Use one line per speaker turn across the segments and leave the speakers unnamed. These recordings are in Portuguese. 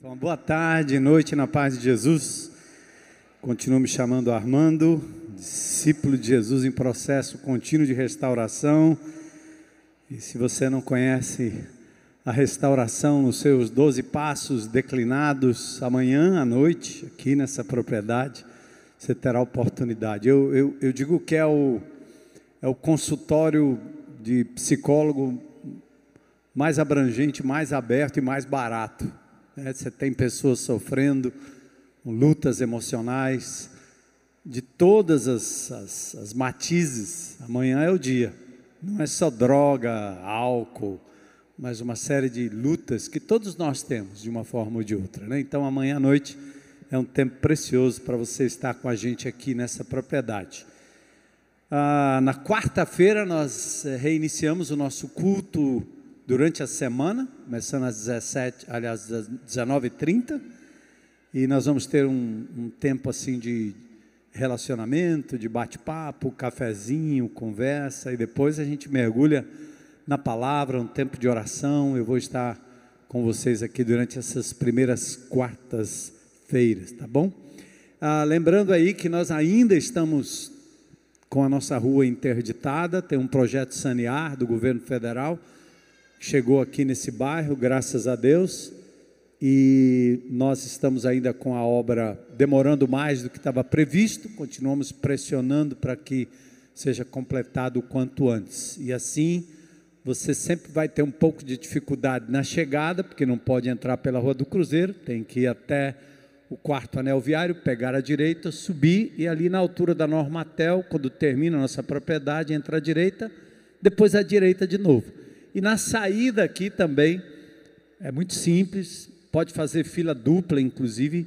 Então, boa tarde, noite na paz de Jesus. Continuo me chamando Armando, discípulo de Jesus em processo contínuo de restauração. E se você não conhece a restauração nos seus 12 passos declinados, amanhã à noite, aqui nessa propriedade, você terá oportunidade. Eu digo que é o consultório de psicólogo mais abrangente, mais aberto e mais barato. Você tem pessoas sofrendo lutas emocionais de todas as matizes. Amanhã é o dia. Não é só droga, álcool, mas uma série de lutas que todos nós temos de uma forma ou de outra, né? Então amanhã à noite é um tempo precioso para você estar com a gente aqui nessa propriedade. Na quarta-feira nós reiniciamos o nosso culto durante a semana, começando às 19h30, e nós vamos ter um tempo assim de relacionamento, de bate-papo, cafezinho, conversa, e depois a gente mergulha na palavra, um tempo de oração. Eu vou estar com vocês aqui durante essas primeiras quartas-feiras, tá bom? Lembrando aí que nós ainda estamos com a nossa rua interditada, tem um projeto Sanear do governo federal, chegou aqui nesse bairro, graças a Deus, e nós estamos ainda com a obra demorando mais do que estava previsto, continuamos pressionando para que seja completado o quanto antes, e assim você sempre vai ter um pouco de dificuldade na chegada, porque não pode entrar pela Rua do Cruzeiro, tem que ir até o quarto anel viário, pegar a direita, subir, e ali na altura da Normatel, quando termina a nossa propriedade, entra à direita, depois à direita de novo. E na saída aqui também, é muito simples, pode fazer fila dupla, inclusive,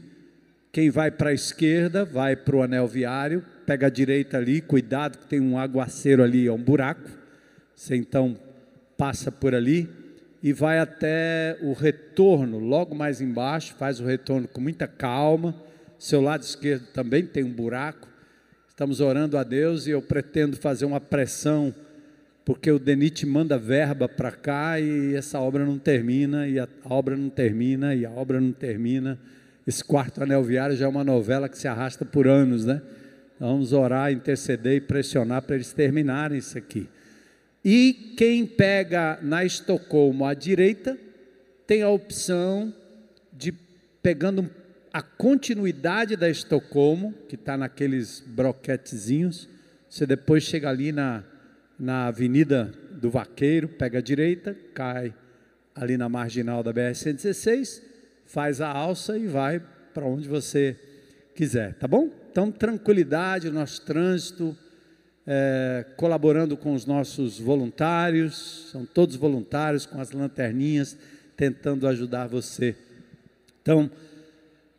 quem vai para a esquerda, vai para o anel viário, pega a direita ali, cuidado que tem um aguaceiro ali, é um buraco, você então passa por ali e vai até o retorno, logo mais embaixo, faz o retorno com muita calma, seu lado esquerdo também tem um buraco, estamos orando a Deus e eu pretendo fazer uma pressão, porque o DENIT manda verba para cá e essa obra não termina, e a obra não termina, e a obra não termina. Esse quarto anel viário já é uma novela que se arrasta por anos, né? Então, vamos orar, interceder e pressionar para eles terminarem isso aqui. E quem pega na Estocolmo à direita, tem a opção de, pegando a continuidade da Estocolmo, que está naqueles broquetezinhos, você depois chega ali na Avenida do Vaqueiro, pega a direita, cai ali na marginal da BR-116, faz a alça e vai para onde você quiser, tá bom? Então, tranquilidade, o nosso trânsito, colaborando com os nossos voluntários, são todos voluntários, com as lanterninhas, tentando ajudar você. Então,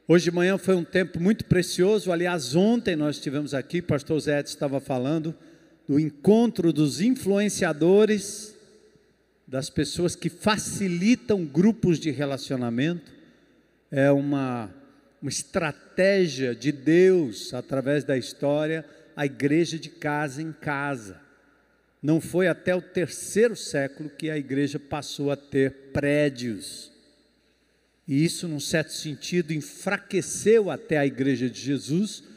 hoje de manhã foi um tempo muito precioso. Aliás, ontem nós estivemos aqui, o pastor Zé estava falando do encontro dos influenciadores, das pessoas que facilitam grupos de relacionamento. É uma estratégia de Deus, através da história, a igreja de casa em casa. Não foi até o 3º século que a igreja passou a ter prédios. E isso, num certo sentido, enfraqueceu até a igreja de Jesus.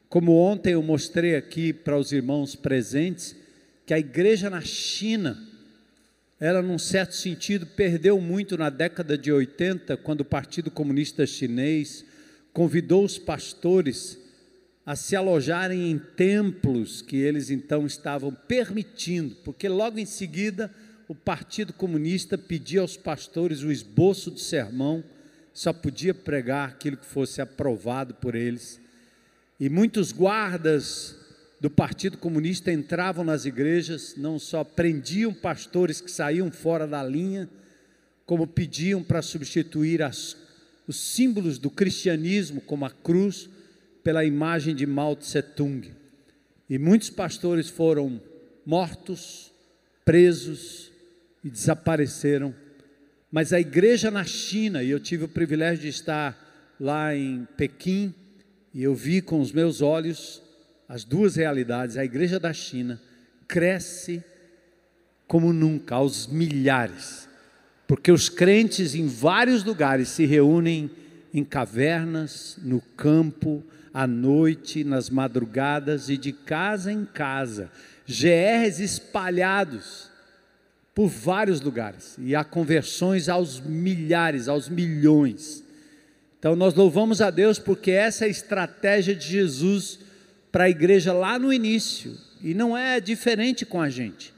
Como ontem eu mostrei aqui para os irmãos presentes, que a igreja na China, ela num certo sentido perdeu muito na década de 80, quando o Partido Comunista Chinês convidou os pastores a se alojarem em templos que eles então estavam permitindo, porque logo em seguida o Partido Comunista pedia aos pastores o esboço do sermão, só podia pregar aquilo que fosse aprovado por eles. E muitos guardas do Partido Comunista entravam nas igrejas, não só prendiam pastores que saíam fora da linha, como pediam para substituir os símbolos do cristianismo, como a cruz, pela imagem de Mao Tse Tung. E muitos pastores foram mortos, presos e desapareceram. Mas a igreja na China, e eu tive o privilégio de estar lá em Pequim, e eu vi com os meus olhos as duas realidades. A igreja da China cresce como nunca, aos milhares, porque os crentes em vários lugares se reúnem em cavernas, no campo, à noite, nas madrugadas e de casa em casa, GRs espalhados por vários lugares, e há conversões aos milhares, aos milhões. Então nós louvamos a Deus porque essa é a estratégia de Jesus para a igreja lá no início, e não é diferente com a gente.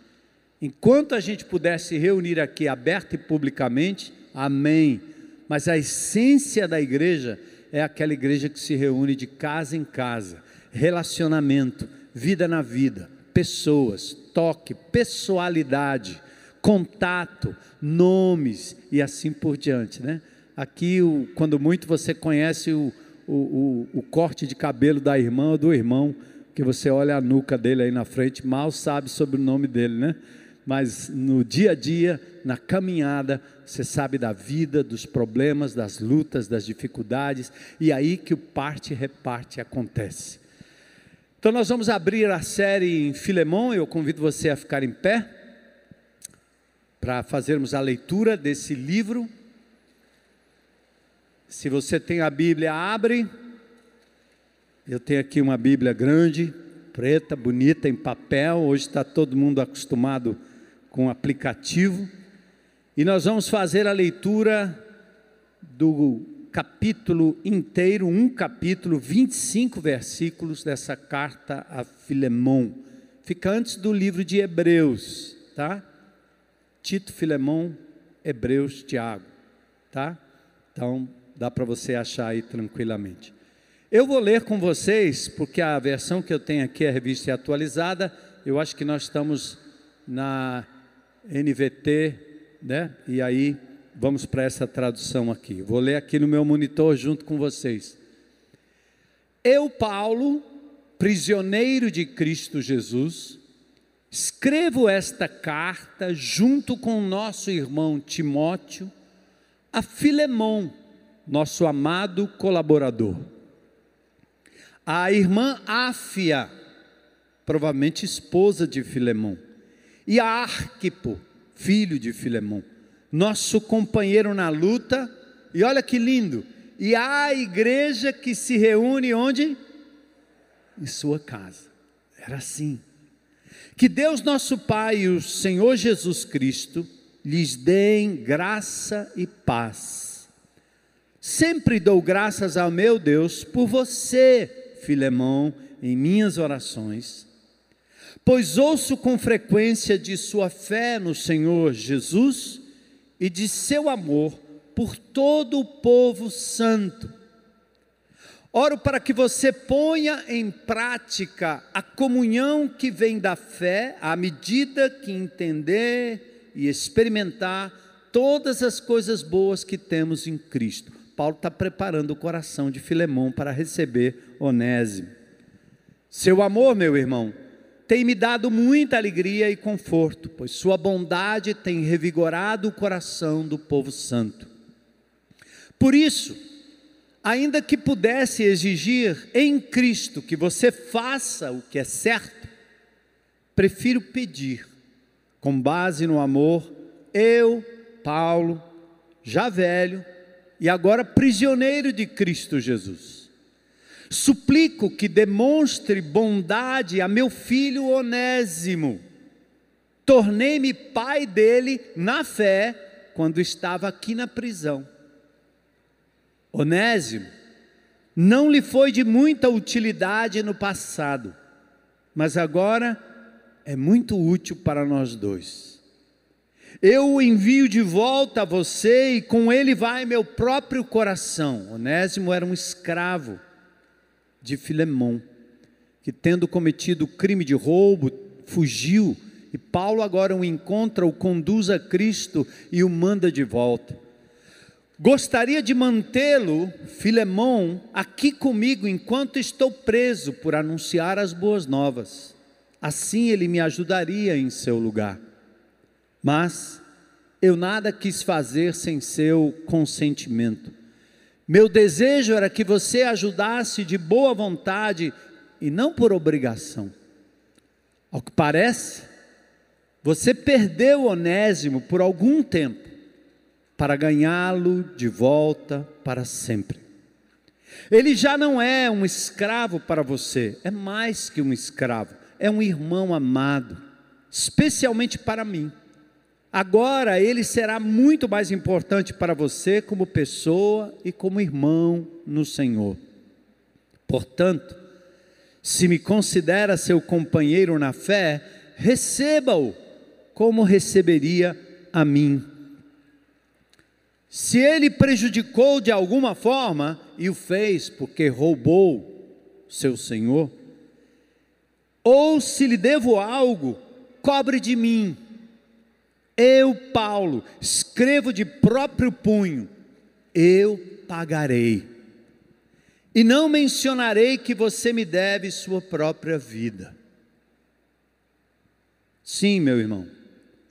Enquanto a gente puder se reunir aqui aberto e publicamente, amém, mas a essência da igreja é aquela igreja que se reúne de casa em casa, relacionamento, vida na vida, pessoas, toque, pessoalidade, contato, nomes e assim por diante, né? Aqui, quando muito, você conhece o corte de cabelo da irmã ou do irmão, que você olha a nuca dele aí na frente, mal sabe sobre o nome dele, né? Mas no dia a dia, na caminhada, você sabe da vida, dos problemas, das lutas, das dificuldades, e aí que o parte e reparte acontece. Então nós vamos abrir a série em Filemão. Eu convido você a ficar em pé, para fazermos a leitura desse livro. Se você tem a Bíblia, abre. Eu tenho aqui uma Bíblia grande, preta, bonita, em papel. Hoje está todo mundo acostumado com aplicativo. E nós vamos fazer a leitura do capítulo inteiro, um capítulo, 25 versículos dessa carta a Filemão. Fica antes do livro de Hebreus, tá? Tito, Filemão, Hebreus, Tiago, tá? Então, dá para você achar aí tranquilamente. Eu vou ler com vocês, porque a versão que eu tenho aqui é a revista atualizada. Eu acho que nós estamos na NVT, né? E aí, vamos para essa tradução aqui. Vou ler aqui no meu monitor junto com vocês. Eu, Paulo, prisioneiro de Cristo Jesus, escrevo esta carta junto com o nosso irmão Timóteo, a Filemão, nosso amado colaborador. A irmã Áfia, provavelmente esposa de Filemão, e a Arquipo, filho de Filemão, nosso companheiro na luta, e olha que lindo, e a igreja que se reúne onde? Em sua casa. Era assim. Que Deus nosso Pai e o Senhor Jesus Cristo lhes deem graça e paz. Sempre dou graças ao meu Deus por você, Filemão, em minhas orações, pois ouço com frequência de sua fé no Senhor Jesus e de seu amor por todo o povo santo. Oro para que você ponha em prática a comunhão que vem da fé, à medida que entender e experimentar todas as coisas boas que temos em Cristo. Paulo está preparando o coração de Filemão para receber Onésimo. Seu amor, meu irmão, tem me dado muita alegria e conforto, pois sua bondade tem revigorado o coração do povo santo. Por isso, ainda que pudesse exigir em Cristo que você faça o que é certo, prefiro pedir, com base no amor, eu, Paulo, já velho e agora prisioneiro de Cristo Jesus, suplico que demonstre bondade a meu filho Onésimo. Tornei-me pai dele na fé quando estava aqui na prisão. Onésimo não lhe foi de muita utilidade no passado, mas agora é muito útil para nós dois. Eu o envio de volta a você e com ele vai meu próprio coração. Onésimo era um escravo de Filemão, que tendo cometido o crime de roubo, fugiu, e Paulo agora o encontra, o conduz a Cristo e o manda de volta. Gostaria de mantê-lo, Filemão, aqui comigo enquanto estou preso por anunciar as boas novas. Assim ele me ajudaria em seu lugar. Mas eu nada quis fazer sem seu consentimento. Meu desejo era que você ajudasse de boa vontade e não por obrigação. Ao que parece, você perdeu Onésimo por algum tempo, para ganhá-lo de volta para sempre. Ele já não é um escravo para você, é mais que um escravo, é um irmão amado, especialmente para mim. Agora ele será muito mais importante para você como pessoa e como irmão no Senhor. Portanto, se me considera seu companheiro na fé, receba-o como receberia a mim. Se ele prejudicou de alguma forma, e o fez porque roubou seu senhor, ou se lhe devo algo, cobre de mim. Eu, Paulo, escrevo de próprio punho, eu pagarei. E não mencionarei que você me deve sua própria vida. Sim, meu irmão,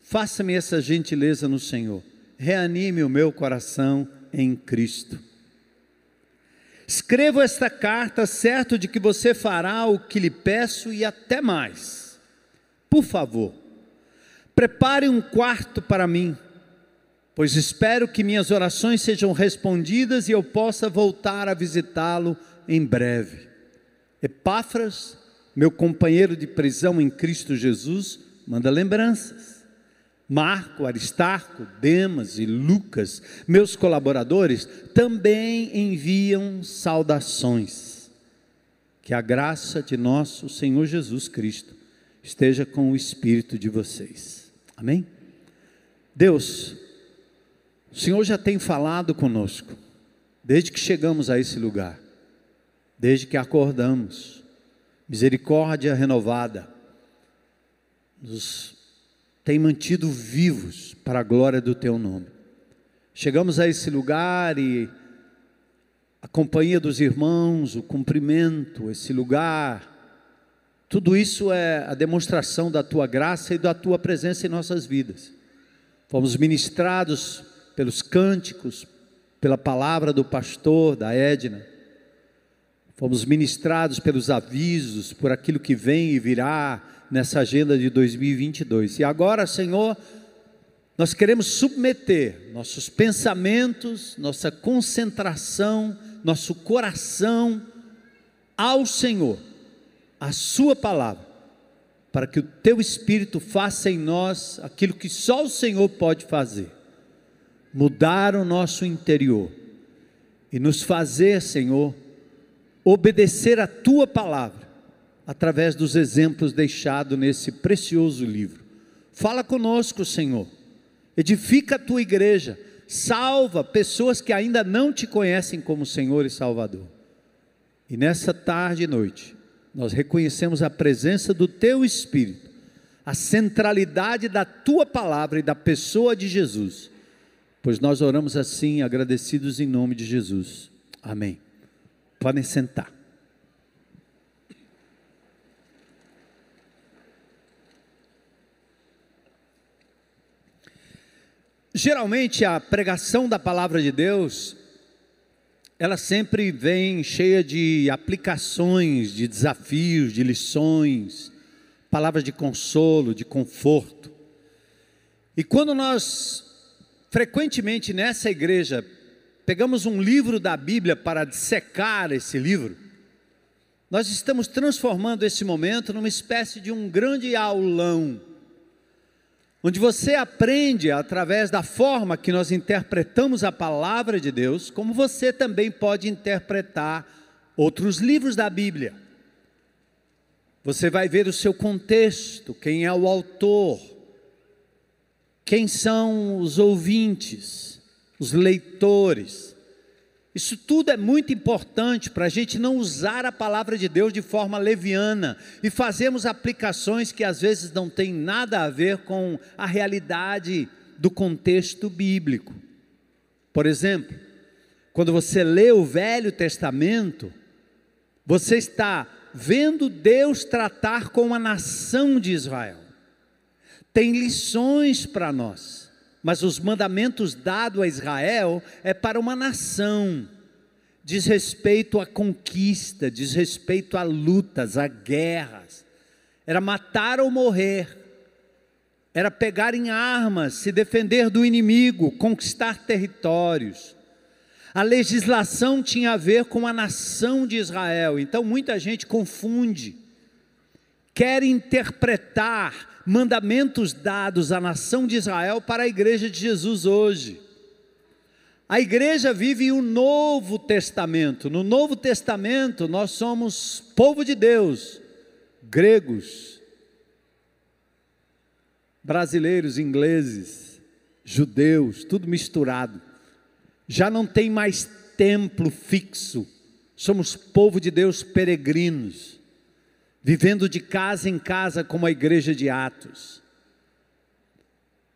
faça-me essa gentileza no Senhor. Reanime o meu coração em Cristo. Escrevo esta carta certo de que você fará o que lhe peço e até mais. Por favor, prepare um quarto para mim, pois espero que minhas orações sejam respondidas e eu possa voltar a visitá-lo em breve. Epáfras, meu companheiro de prisão em Cristo Jesus, manda lembranças. Marco, Aristarco, Demas e Lucas, meus colaboradores, também enviam saudações. Que a graça de nosso Senhor Jesus Cristo esteja com o espírito de vocês. Amém? Deus, o Senhor já tem falado conosco, desde que chegamos a esse lugar, desde que acordamos. Misericórdia renovada nos tem mantido vivos para a glória do Teu nome. Chegamos a esse lugar e a companhia dos irmãos, o cumprimento, esse lugar, tudo isso é a demonstração da Tua graça e da Tua presença em nossas vidas. Fomos ministrados pelos cânticos, pela palavra do pastor, da Edna. Fomos ministrados pelos avisos, por aquilo que vem e virá nessa agenda de 2022. E agora, Senhor, nós queremos submeter nossos pensamentos, nossa concentração, nosso coração ao Senhor, a Sua palavra, para que o Teu Espírito faça em nós aquilo que só o Senhor pode fazer, mudar o nosso interior e nos fazer, Senhor, obedecer a Tua palavra, através dos exemplos deixados nesse precioso livro. Fala conosco, Senhor, edifica a Tua igreja, salva pessoas que ainda não Te conhecem como Senhor e Salvador. E nessa tarde e noite, nós reconhecemos a presença do Teu Espírito, a centralidade da Tua palavra e da pessoa de Jesus, pois nós oramos assim, agradecidos em nome de Jesus. Amém. Podem sentar. Geralmente a pregação da palavra de Deus, ela sempre vem cheia de aplicações, de desafios, de lições, palavras de consolo, de conforto. E quando nós, frequentemente nessa igreja, pegamos um livro da Bíblia para dissecar esse livro, nós estamos transformando esse momento numa espécie de um grande aulão, onde você aprende através da forma que nós interpretamos a palavra de Deus, como você também pode interpretar outros livros da Bíblia. Você vai ver o seu contexto, quem é o autor, quem são os ouvintes, os leitores. Isso tudo é muito importante para a gente não usar a palavra de Deus de forma leviana e fazermos aplicações que às vezes não têm nada a ver com a realidade do contexto bíblico. Por exemplo, quando você lê o Velho Testamento, você está vendo Deus tratar com a nação de Israel. Tem lições para nós. Mas os mandamentos dados a Israel é para uma nação, diz respeito à conquista, diz respeito a lutas, a guerras, era matar ou morrer, era pegar em armas, se defender do inimigo, conquistar territórios. A legislação tinha a ver com a nação de Israel. Então muita gente confunde, quer interpretar mandamentos dados à nação de Israel para a igreja de Jesus hoje. A igreja vive o Novo Testamento. No Novo Testamento nós somos povo de Deus, gregos, brasileiros, ingleses, judeus, tudo misturado. Já não tem mais templo fixo, somos povo de Deus peregrinos, vivendo de casa em casa como a igreja de Atos.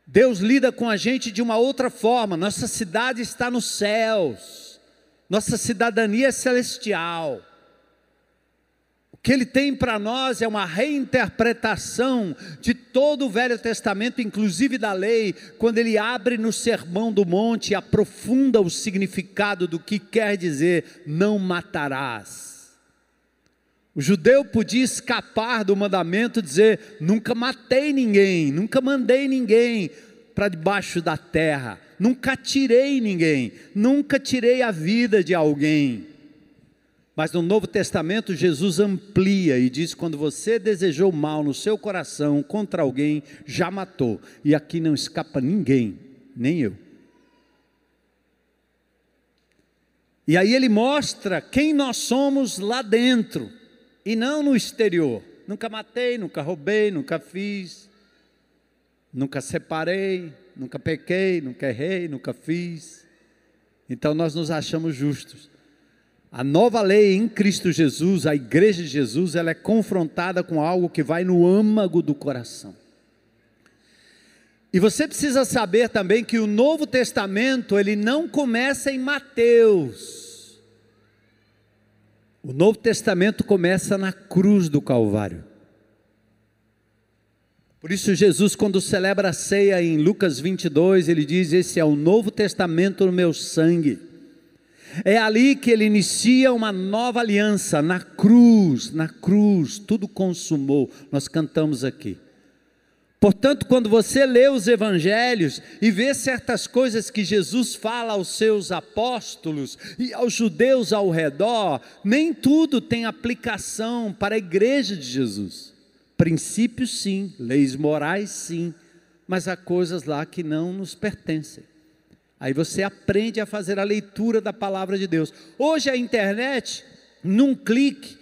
Deus lida com a gente de uma outra forma. Nossa cidade está nos céus, nossa cidadania é celestial. O que Ele tem para nós é uma reinterpretação de todo o Velho Testamento, inclusive da lei, quando Ele abre no Sermão do Monte e aprofunda o significado do que quer dizer não matarás. O judeu podia escapar do mandamento, dizer: nunca matei ninguém, nunca mandei ninguém para debaixo da terra, nunca tirei ninguém, nunca tirei a vida de alguém. Mas no Novo Testamento Jesus amplia e diz: quando você desejou mal no seu coração contra alguém, já matou, e aqui não escapa ninguém, nem eu. E aí ele mostra quem nós somos lá dentro, e não no exterior. Nunca matei, nunca roubei, nunca fiz, nunca separei, nunca pequei, nunca errei, nunca fiz. Então nós nos achamos justos. A nova lei em Cristo Jesus, a igreja de Jesus, ela é confrontada com algo que vai no âmago do coração. E você precisa saber também que o Novo Testamento, ele não começa em Mateus. O Novo Testamento começa na cruz do Calvário. Por isso Jesus, quando celebra a ceia em Lucas 22, ele diz: esse é o Novo Testamento no meu sangue. É ali que ele inicia uma nova aliança, na cruz, tudo consumou. Nós cantamos aqui. Portanto, quando você lê os evangelhos e vê certas coisas que Jesus fala aos seus apóstolos e aos judeus ao redor, nem tudo tem aplicação para a igreja de Jesus. Princípios sim, leis morais sim, mas há coisas lá que não nos pertencem. Aí você aprende a fazer a leitura da palavra de Deus. Hoje a internet, num clique,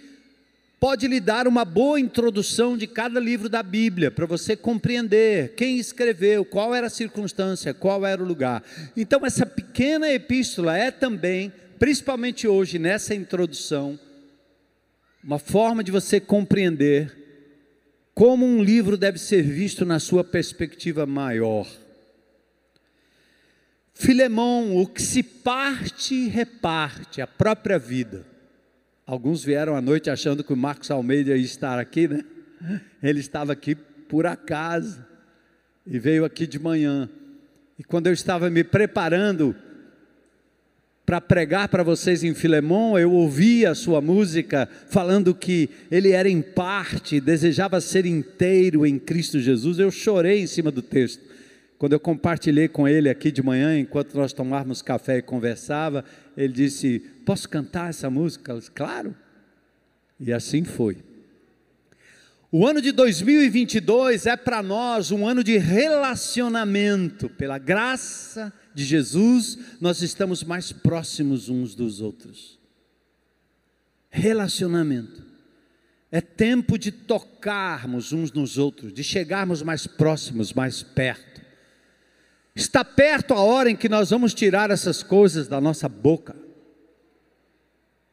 pode lhe dar uma boa introdução de cada livro da Bíblia, para você compreender quem escreveu, qual era a circunstância, qual era o lugar. Então essa pequena epístola é também, principalmente hoje nessa introdução, uma forma de você compreender como um livro deve ser visto na sua perspectiva maior. Filemão, o que se parte, reparte, a própria vida. Alguns vieram à noite achando que o Marcos Almeida ia estar aqui, né? Ele estava aqui por acaso, e veio aqui de manhã. E quando eu estava me preparando para pregar para vocês em Filemão, eu ouvi a sua música falando que ele era em parte, desejava ser inteiro em Cristo Jesus. Eu chorei em cima do texto. Quando eu compartilhei com ele aqui de manhã, enquanto nós tomávamos café e conversava, ele disse: posso cantar essa música? Eu disse: claro. E assim foi. O ano de 2022 é para nós um ano de relacionamento. Pela graça de Jesus, nós estamos mais próximos uns dos outros. Relacionamento. É tempo de tocarmos uns nos outros, de chegarmos mais próximos, mais perto. Está perto a hora em que nós vamos tirar essas coisas da nossa boca,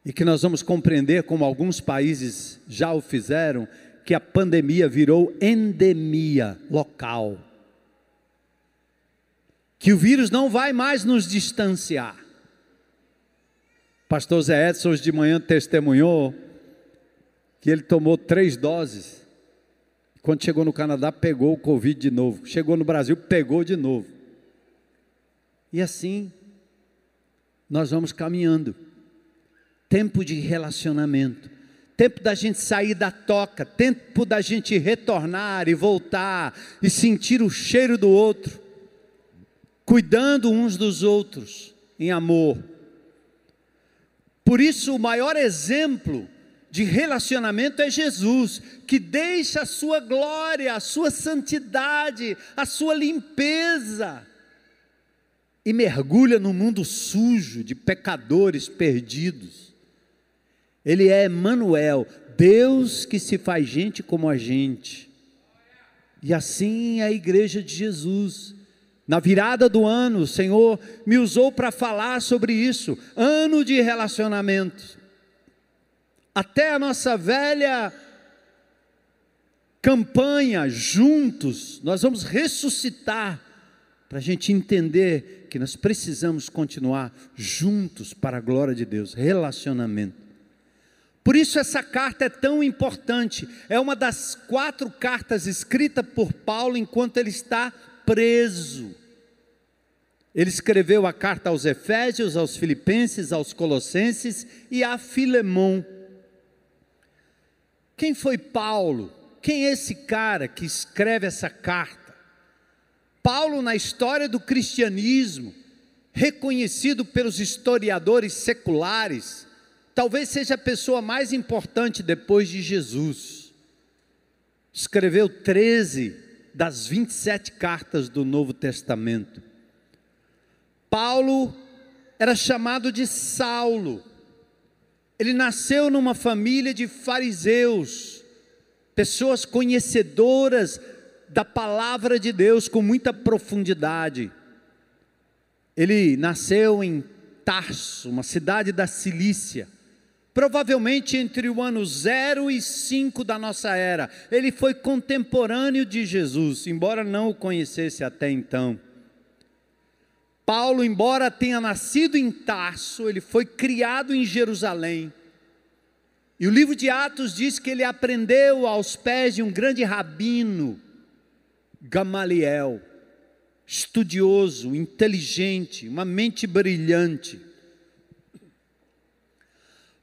e que nós vamos compreender, como alguns países já o fizeram, que a pandemia virou endemia local, que o vírus não vai mais nos distanciar. Pastor Zé Edson hoje de manhã testemunhou que ele tomou 3 doses, quando chegou no Canadá pegou o Covid de novo, chegou no Brasil pegou de novo. E assim, nós vamos caminhando. Tempo de relacionamento. Tempo da gente sair da toca. Tempo da gente retornar e voltar. E sentir o cheiro do outro. Cuidando uns dos outros em amor. Por isso, o maior exemplo de relacionamento é Jesus, que deixa a sua glória, a sua santidade, a sua limpeza, e mergulha no mundo sujo de pecadores perdidos. Ele é Emanuel, Deus que se faz gente como a gente. E assim é a igreja de Jesus. Na virada do ano, o Senhor me usou para falar sobre isso, ano de relacionamento. Até a nossa velha campanha, juntos, nós vamos ressuscitar, para a gente entender que nós precisamos continuar juntos para a glória de Deus, relacionamento. Por isso essa carta é tão importante, é uma das 4 cartas escritas por Paulo enquanto ele está preso. Ele escreveu a carta aos Efésios, aos Filipenses, aos Colossenses e a Filemon. Quem foi Paulo? Quem é esse cara que escreve essa carta? Paulo, na história do cristianismo, reconhecido pelos historiadores seculares, talvez seja a pessoa mais importante depois de Jesus. Escreveu 13 das 27 cartas do Novo Testamento. Paulo era chamado de Saulo. Ele nasceu numa família de fariseus, pessoas conhecedoras da palavra de Deus com muita profundidade. Ele nasceu em Tarso, uma cidade da Cilícia, provavelmente entre o ano 0 e 5 da nossa era. Ele foi contemporâneo de Jesus, embora não o conhecesse até então. Paulo, embora tenha nascido em Tarso, ele foi criado em Jerusalém. E o livro de Atos diz que ele aprendeu aos pés de um grande rabino, Gamaliel, estudioso, inteligente, uma mente brilhante.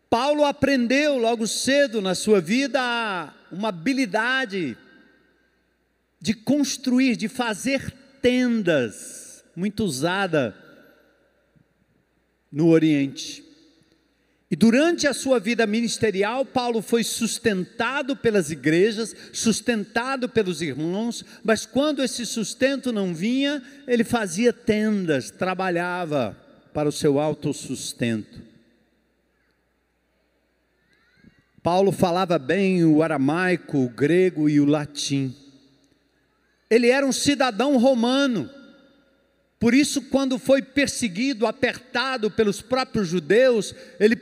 Paulo aprendeu logo cedo na sua vida uma habilidade de construir, de fazer tendas, muito usada no Oriente. E durante a sua vida ministerial, Paulo foi sustentado pelas igrejas, sustentado pelos irmãos, mas quando esse sustento não vinha, ele fazia tendas, trabalhava para o seu autossustento. Paulo falava bem o aramaico, o grego e o latim. Ele era um cidadão romano. Por isso, quando foi perseguido, apertado pelos próprios judeus, ele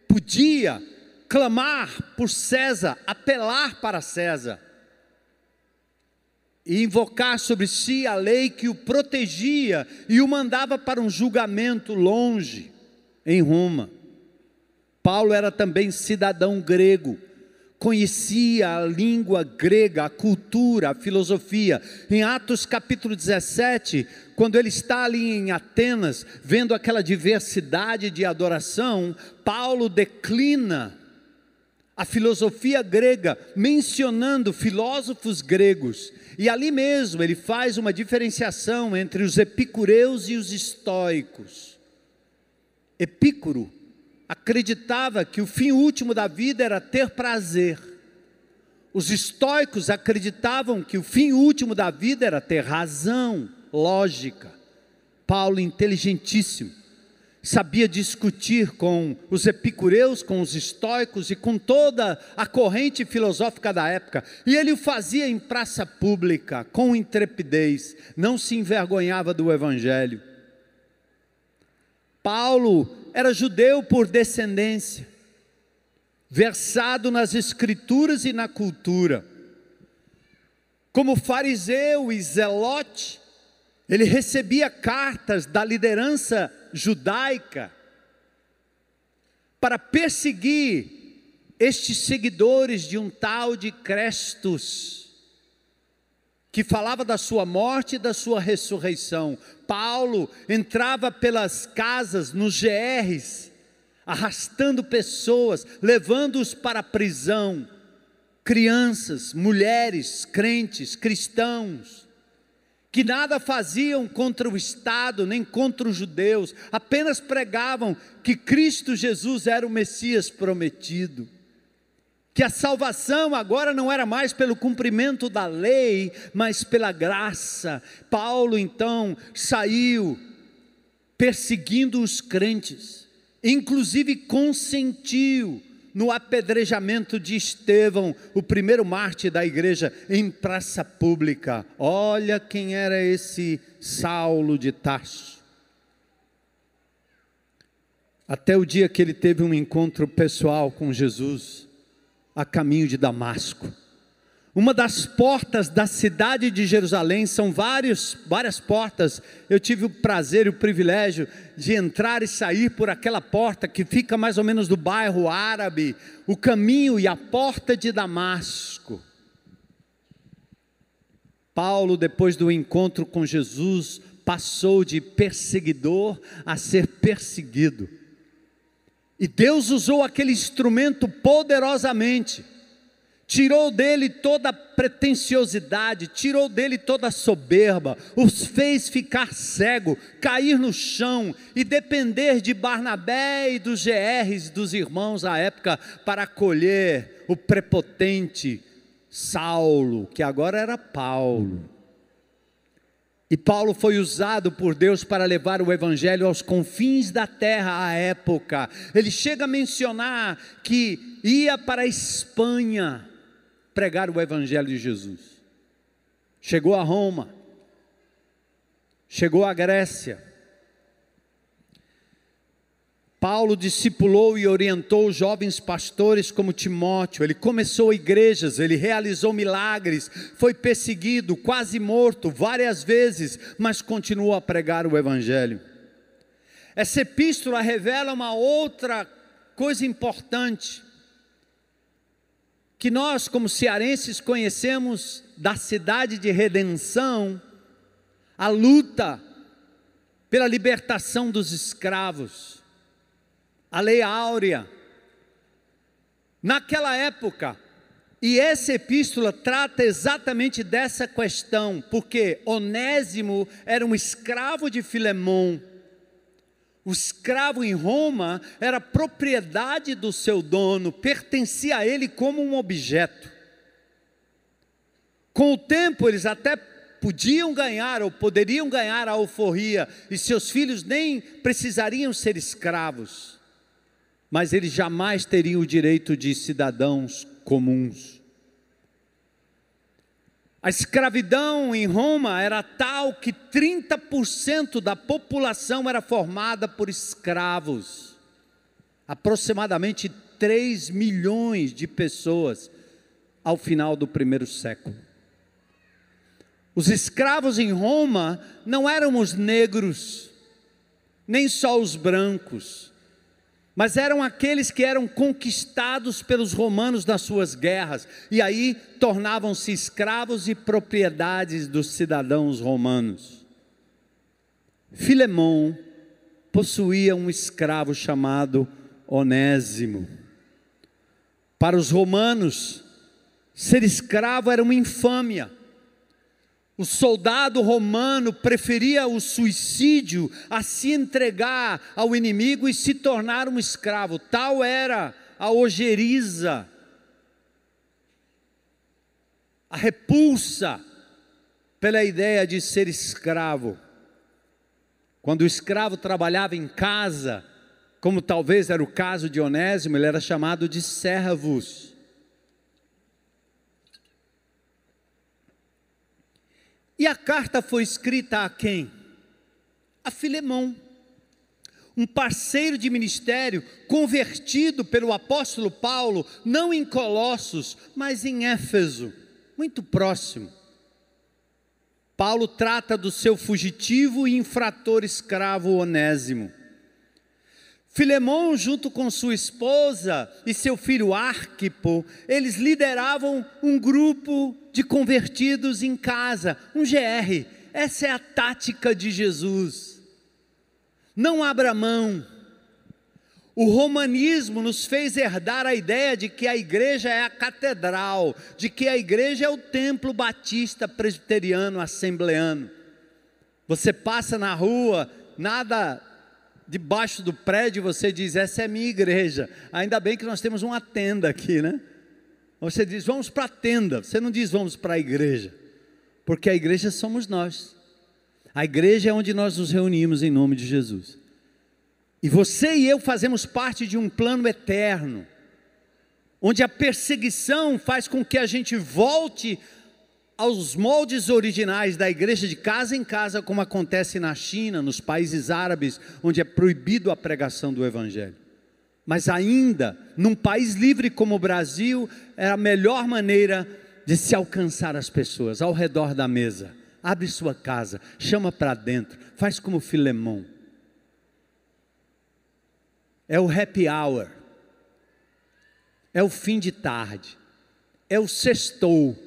podia clamar por César, apelar para César, e invocar sobre si a lei que o protegia e o mandava para um julgamento longe, em Roma. Paulo era também cidadão grego, conhecia a língua grega, a cultura, a filosofia. Em Atos capítulo 17, quando ele está ali em Atenas, vendo aquela diversidade de adoração, Paulo declina a filosofia grega, mencionando filósofos gregos, e ali mesmo ele faz uma diferenciação entre os epicureus e os estoicos. Epicuro acreditava que o fim último da vida era ter prazer. Os estoicos acreditavam que o fim último da vida era ter razão, lógica. Paulo, inteligentíssimo, sabia discutir com os epicureus, com os estoicos e com toda a corrente filosófica da época. E ele o fazia em praça pública, com intrepidez, não se envergonhava do evangelho. Paulo era judeu por descendência, versado nas escrituras e na cultura. Como fariseu e zelote, ele recebia cartas da liderança judaica para perseguir estes seguidores de um tal de Crestus, que falava da sua morte e da sua ressurreição. Paulo entrava pelas casas, nos GRs, arrastando pessoas, levando-os para a prisão, crianças, mulheres, crentes, cristãos, que nada faziam contra o Estado, nem contra os judeus, apenas pregavam que Cristo Jesus era o Messias prometido, que a salvação agora não era mais pelo cumprimento da lei, mas pela graça. Paulo então saiu perseguindo os crentes, inclusive consentiu no apedrejamento de Estevão, o primeiro mártir da igreja, em praça pública. Olha quem era esse Saulo de Tarso. Até o dia que ele teve um encontro pessoal com Jesus, a caminho de Damasco. Uma das portas da cidade de Jerusalém, são várias portas. Eu tive o prazer e o privilégio de entrar e sair por aquela porta que fica mais ou menos do bairro Árabe, o caminho e a porta de Damasco. Paulo, depois do encontro com Jesus, passou de perseguidor a ser perseguido. E Deus usou aquele instrumento poderosamente. Tirou dele toda a pretensiosidade, tirou dele toda a soberba, os fez ficar cego, cair no chão e depender de Barnabé e dos GRs dos irmãos à época para acolher o prepotente Saulo, que agora era Paulo. E Paulo foi usado por Deus para levar o evangelho aos confins da terra à época. Ele chega a mencionar que ia para a Espanha pregar o evangelho de Jesus. Chegou a Roma, chegou a Grécia. Paulo discipulou e orientou jovens pastores como Timóteo. Ele começou igrejas, ele realizou milagres, foi perseguido, quase morto várias vezes, mas continuou a pregar o evangelho. Essa epístola revela uma outra coisa importante, que nós como cearenses conhecemos da cidade de redenção, a luta pela libertação dos escravos, a lei áurea. Naquela época, e essa epístola trata exatamente dessa questão, porque Onésimo era um escravo de Filemão. O escravo em Roma era propriedade do seu dono, pertencia a ele como um objeto. Com o tempo eles até podiam ganhar ou poderiam ganhar a alforria, e seus filhos nem precisariam ser escravos, mas eles jamais teriam o direito de cidadãos comuns. A escravidão em Roma era tal que 30% da população era formada por escravos. Aproximadamente 3 milhões de pessoas ao final do primeiro século. Os escravos em Roma não eram os negros, nem só os brancos, mas eram aqueles que eram conquistados pelos romanos nas suas guerras, e aí tornavam-se escravos e propriedades dos cidadãos romanos. Filemão possuía um escravo chamado Onésimo. Para os romanos, ser escravo era uma infâmia. O soldado romano preferia o suicídio a se entregar ao inimigo e se tornar um escravo. Tal era a ojeriza, a repulsa pela ideia de ser escravo. Quando o escravo trabalhava em casa, como talvez era o caso de Onésimo, ele era chamado de servus. E a carta foi escrita a quem? A Filemão, um parceiro de ministério convertido pelo apóstolo Paulo, não em Colossos, mas em Éfeso, muito próximo. Paulo trata do seu fugitivo e infrator escravo Onésimo. Filemão, junto com sua esposa e seu filho Arquipo, eles lideravam um grupo de convertidos em casa, um GR. Essa é a tática de Jesus. Não abra mão. O romanismo nos fez herdar a ideia de que a igreja é a catedral, de que a igreja é o templo batista, presbiteriano, assembleano. Você passa na rua, nada debaixo do prédio, você diz, essa é a minha igreja. Ainda bem que nós temos uma tenda aqui, né? Você diz, vamos para a tenda. Você não diz, vamos para a igreja. Porque a igreja somos nós. A igreja é onde nós nos reunimos em nome de Jesus. E você e eu fazemos parte de um plano eterno, onde a perseguição faz com que a gente volte aos moldes originais da igreja de casa em casa, como acontece na China, nos países árabes, onde é proibido a pregação do evangelho. Mas ainda, num país livre como o Brasil, é a melhor maneira de se alcançar as pessoas, ao redor da mesa. Abre sua casa, chama para dentro, faz como Filemão. É o happy hour, é o fim de tarde, é o sextou,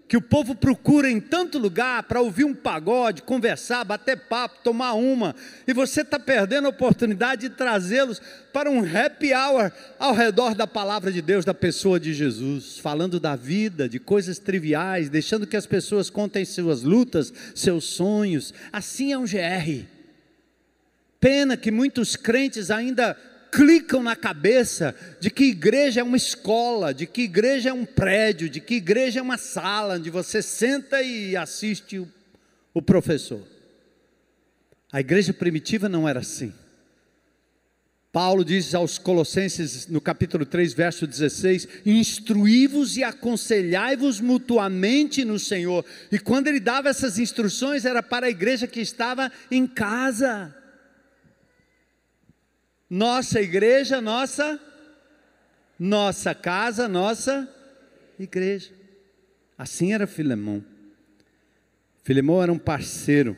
que o povo procura em tanto lugar para ouvir um pagode, conversar, bater papo, tomar uma, e você está perdendo a oportunidade de trazê-los para um happy hour ao redor da palavra de Deus, da pessoa de Jesus, falando da vida, de coisas triviais, deixando que as pessoas contem suas lutas, seus sonhos. Assim é um GR. Pena que muitos crentes ainda clicam na cabeça de que igreja é uma escola, de que igreja é um prédio, de que igreja é uma sala onde você senta e assiste o professor. A igreja primitiva não era assim. Paulo diz aos Colossenses no capítulo 3, verso 16, instruí-vos e aconselhai-vos mutuamente no Senhor. E quando ele dava essas instruções era para a igreja que estava em casa. Nossa igreja, nossa casa, nossa igreja. Assim era Filemão. Filemão era um parceiro.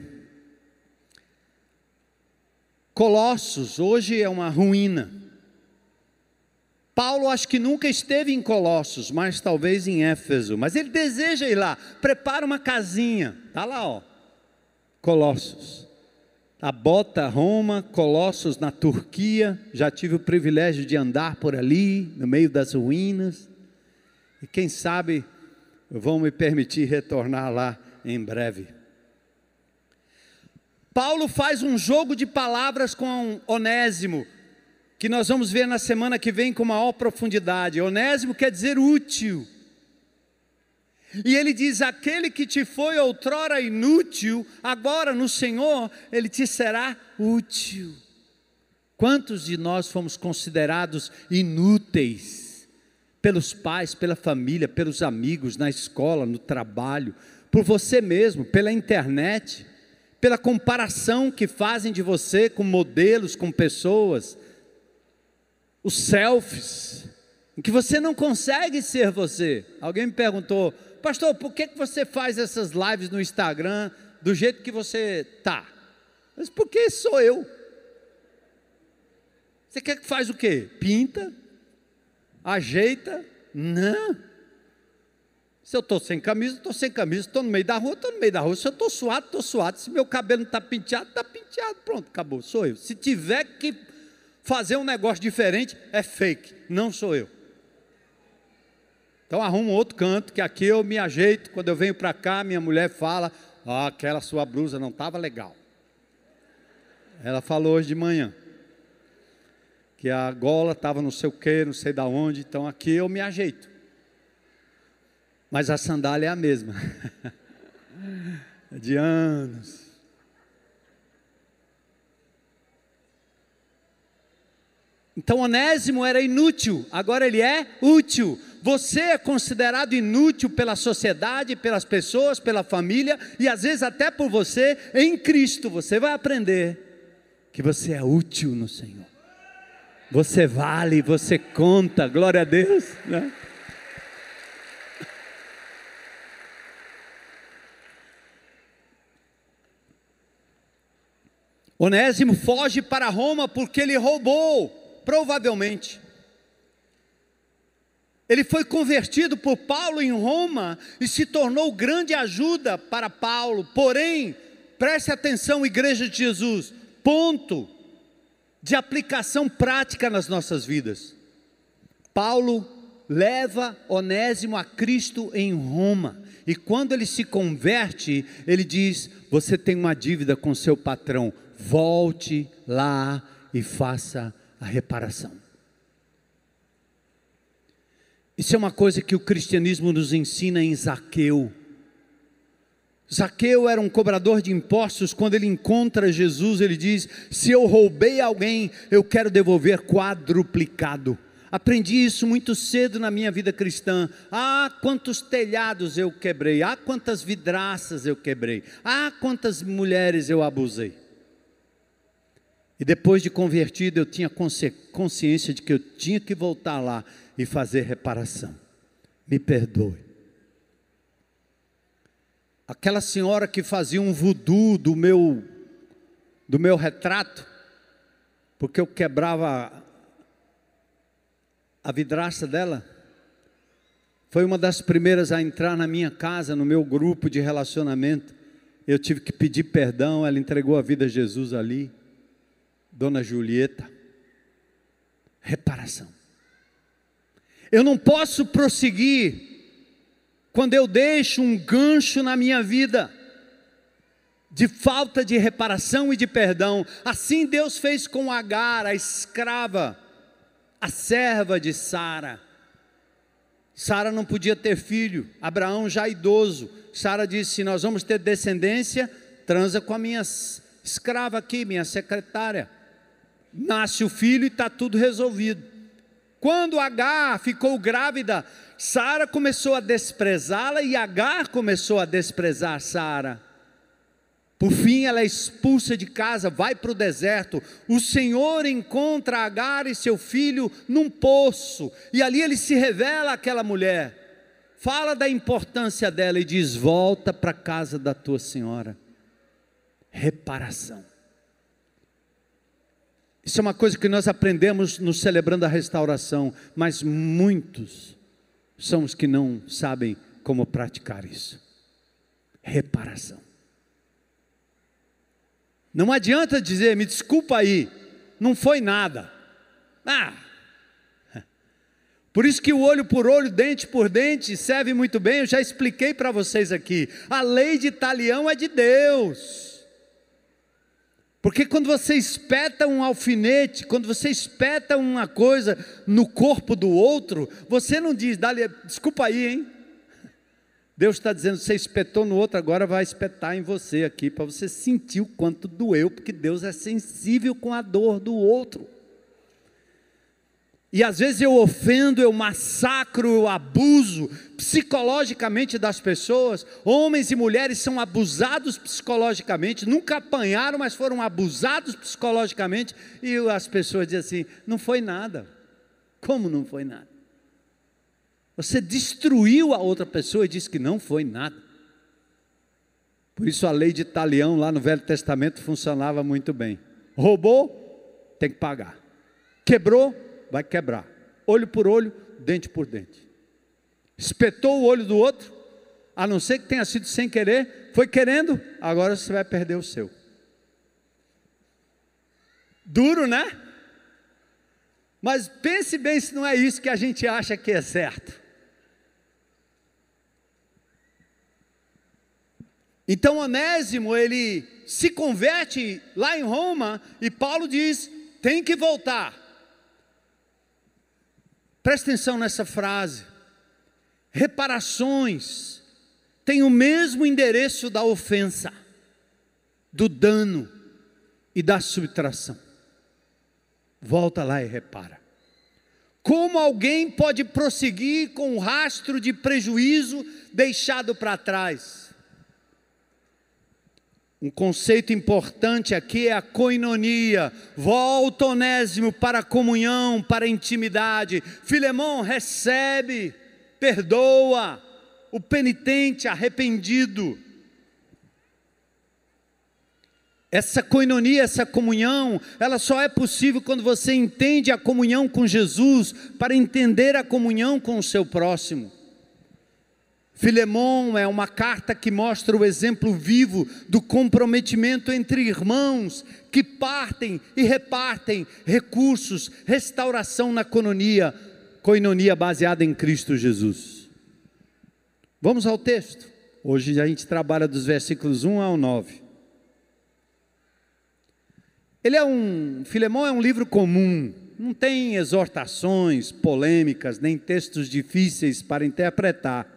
Colossos, hoje é uma ruína. Paulo acho que nunca esteve em Colossos, mas talvez em Éfeso. Mas ele deseja ir lá, prepara uma casinha. Está lá, ó, Colossos. A Bota, Roma, Colossos na Turquia, já tive o privilégio de andar por ali, no meio das ruínas, e quem sabe vão me permitir retornar lá em breve. Paulo faz um jogo de palavras com Onésimo, que nós vamos ver na semana que vem com maior profundidade. Onésimo quer dizer útil. E ele diz, aquele que te foi outrora inútil, agora no Senhor, ele te será útil. Quantos de nós fomos considerados inúteis? Pelos pais, pela família, pelos amigos, na escola, no trabalho, por você mesmo, pela internet, pela comparação que fazem de você com modelos, com pessoas, os selfies, em que você não consegue ser você. Alguém me perguntou, pastor, por que você faz essas lives no Instagram do jeito que você está? Mas porque sou eu. Você quer que faz o quê? Pinta? Ajeita? Não. Se eu estou sem camisa, estou sem camisa. Estou no meio da rua, estou no meio da rua. Se eu estou suado, estou suado. Se meu cabelo não está penteado, está penteado. Pronto, acabou, sou eu. Se tiver que fazer um negócio diferente, é fake, não sou eu. Então arruma um outro canto, que aqui eu me ajeito. Quando eu venho para cá, minha mulher fala, aquela sua blusa não estava legal. Ela falou hoje de manhã, que a gola estava não sei o que, não sei da onde. Então aqui eu me ajeito. Mas a sandália é a mesma, de anos. Então Onésimo era inútil, agora ele é útil. Você é considerado inútil pela sociedade, pelas pessoas, pela família e às vezes até por você. Em Cristo você vai aprender que você é útil no Senhor. Você vale, você conta, glória a Deus, né? Onésimo foge para Roma porque ele roubou, provavelmente. Ele foi convertido por Paulo em Roma e se tornou grande ajuda para Paulo. Porém, preste atenção, igreja de Jesus, ponto de aplicação prática nas nossas vidas. Paulo leva Onésimo a Cristo em Roma. E quando ele se converte, ele diz: você tem uma dívida com seu patrão, volte lá e faça a reparação. Isso é uma coisa que o cristianismo nos ensina em Zaqueu. Zaqueu era um cobrador de impostos. Quando ele encontra Jesus, ele diz: se eu roubei alguém, eu quero devolver quadruplicado. Aprendi isso muito cedo na minha vida cristã. Ah, quantos telhados eu quebrei, ah, quantas vidraças eu quebrei, ah, quantas mulheres eu abusei. E depois de convertido, eu tinha consciência de que eu tinha que voltar lá e fazer reparação. Me perdoe. Aquela senhora que fazia um voodoo do meu retrato, porque eu quebrava a vidraça dela, foi uma das primeiras a entrar na minha casa, no meu grupo de relacionamento. Eu tive que pedir perdão, ela entregou a vida a Jesus ali. Dona Julieta. Reparação. Eu não posso prosseguir quando eu deixo um gancho na minha vida de falta de reparação e de perdão. Assim Deus fez com Agar, a escrava, a serva de Sara. Sara não podia ter filho, Abraão já idoso. Sara disse: nós vamos ter descendência, transa com a minha escrava aqui, minha secretária. Nasce o filho e está tudo resolvido. Quando Agar ficou grávida, Sara começou a desprezá-la e Agar começou a desprezar Sara. Por fim, ela é expulsa de casa, vai para o deserto. O Senhor encontra Agar e seu filho num poço, e ali ele se revela àquela mulher, fala da importância dela e diz: volta para a casa da tua senhora. Reparação. Isso é uma coisa que nós aprendemos no Celebrando a Restauração, mas muitos são os que não sabem como praticar isso. Reparação. Não adianta dizer: me desculpa aí, não foi nada. Por isso que o olho por olho, dente por dente serve muito bem. Eu já expliquei para vocês aqui. A lei de talião é de Deus. Porque quando você espeta um alfinete, quando você espeta uma coisa no corpo do outro, você não diz: desculpa aí, hein? Deus está dizendo: você espetou no outro, agora vai espetar em você aqui, para você sentir o quanto doeu, porque Deus é sensível com a dor do outro. E às vezes eu ofendo, eu massacro, eu abuso psicologicamente das pessoas. Homens e mulheres são abusados psicologicamente, nunca apanharam, mas foram abusados psicologicamente, e as pessoas dizem assim: não foi nada. Como não foi nada? Você destruiu a outra pessoa e disse que não foi nada. Por isso a lei de talião lá no Velho Testamento funcionava muito bem. Roubou, tem que pagar. Quebrou, vai quebrar. Olho por olho, dente por dente. Espetou o olho do outro, a não ser que tenha sido sem querer, foi querendo, agora você vai perder o seu. Duro, né? Mas pense bem se não é isso que a gente acha que é certo. Então Onésimo, ele se converte lá em Roma, e Paulo diz: tem que voltar. Presta atenção nessa frase. Reparações têm o mesmo endereço da ofensa, do dano e da subtração. Volta lá e repara. Como alguém pode prosseguir com o rastro de prejuízo deixado para trás? Um conceito importante aqui é a koinonia. Volta, Onésimo, para a comunhão, para a intimidade. Filemão, recebe, perdoa o penitente arrependido. Essa koinonia, essa comunhão, ela só é possível quando você entende a comunhão com Jesus, para entender a comunhão com o seu próximo. Filemão é uma carta que mostra o exemplo vivo do comprometimento entre irmãos que partem e repartem recursos, restauração na koinonia baseada em Cristo Jesus. Vamos ao texto. Hoje a gente trabalha dos versículos 1 ao 9. Filemão é um livro comum, não tem exortações, polêmicas, nem textos difíceis para interpretar.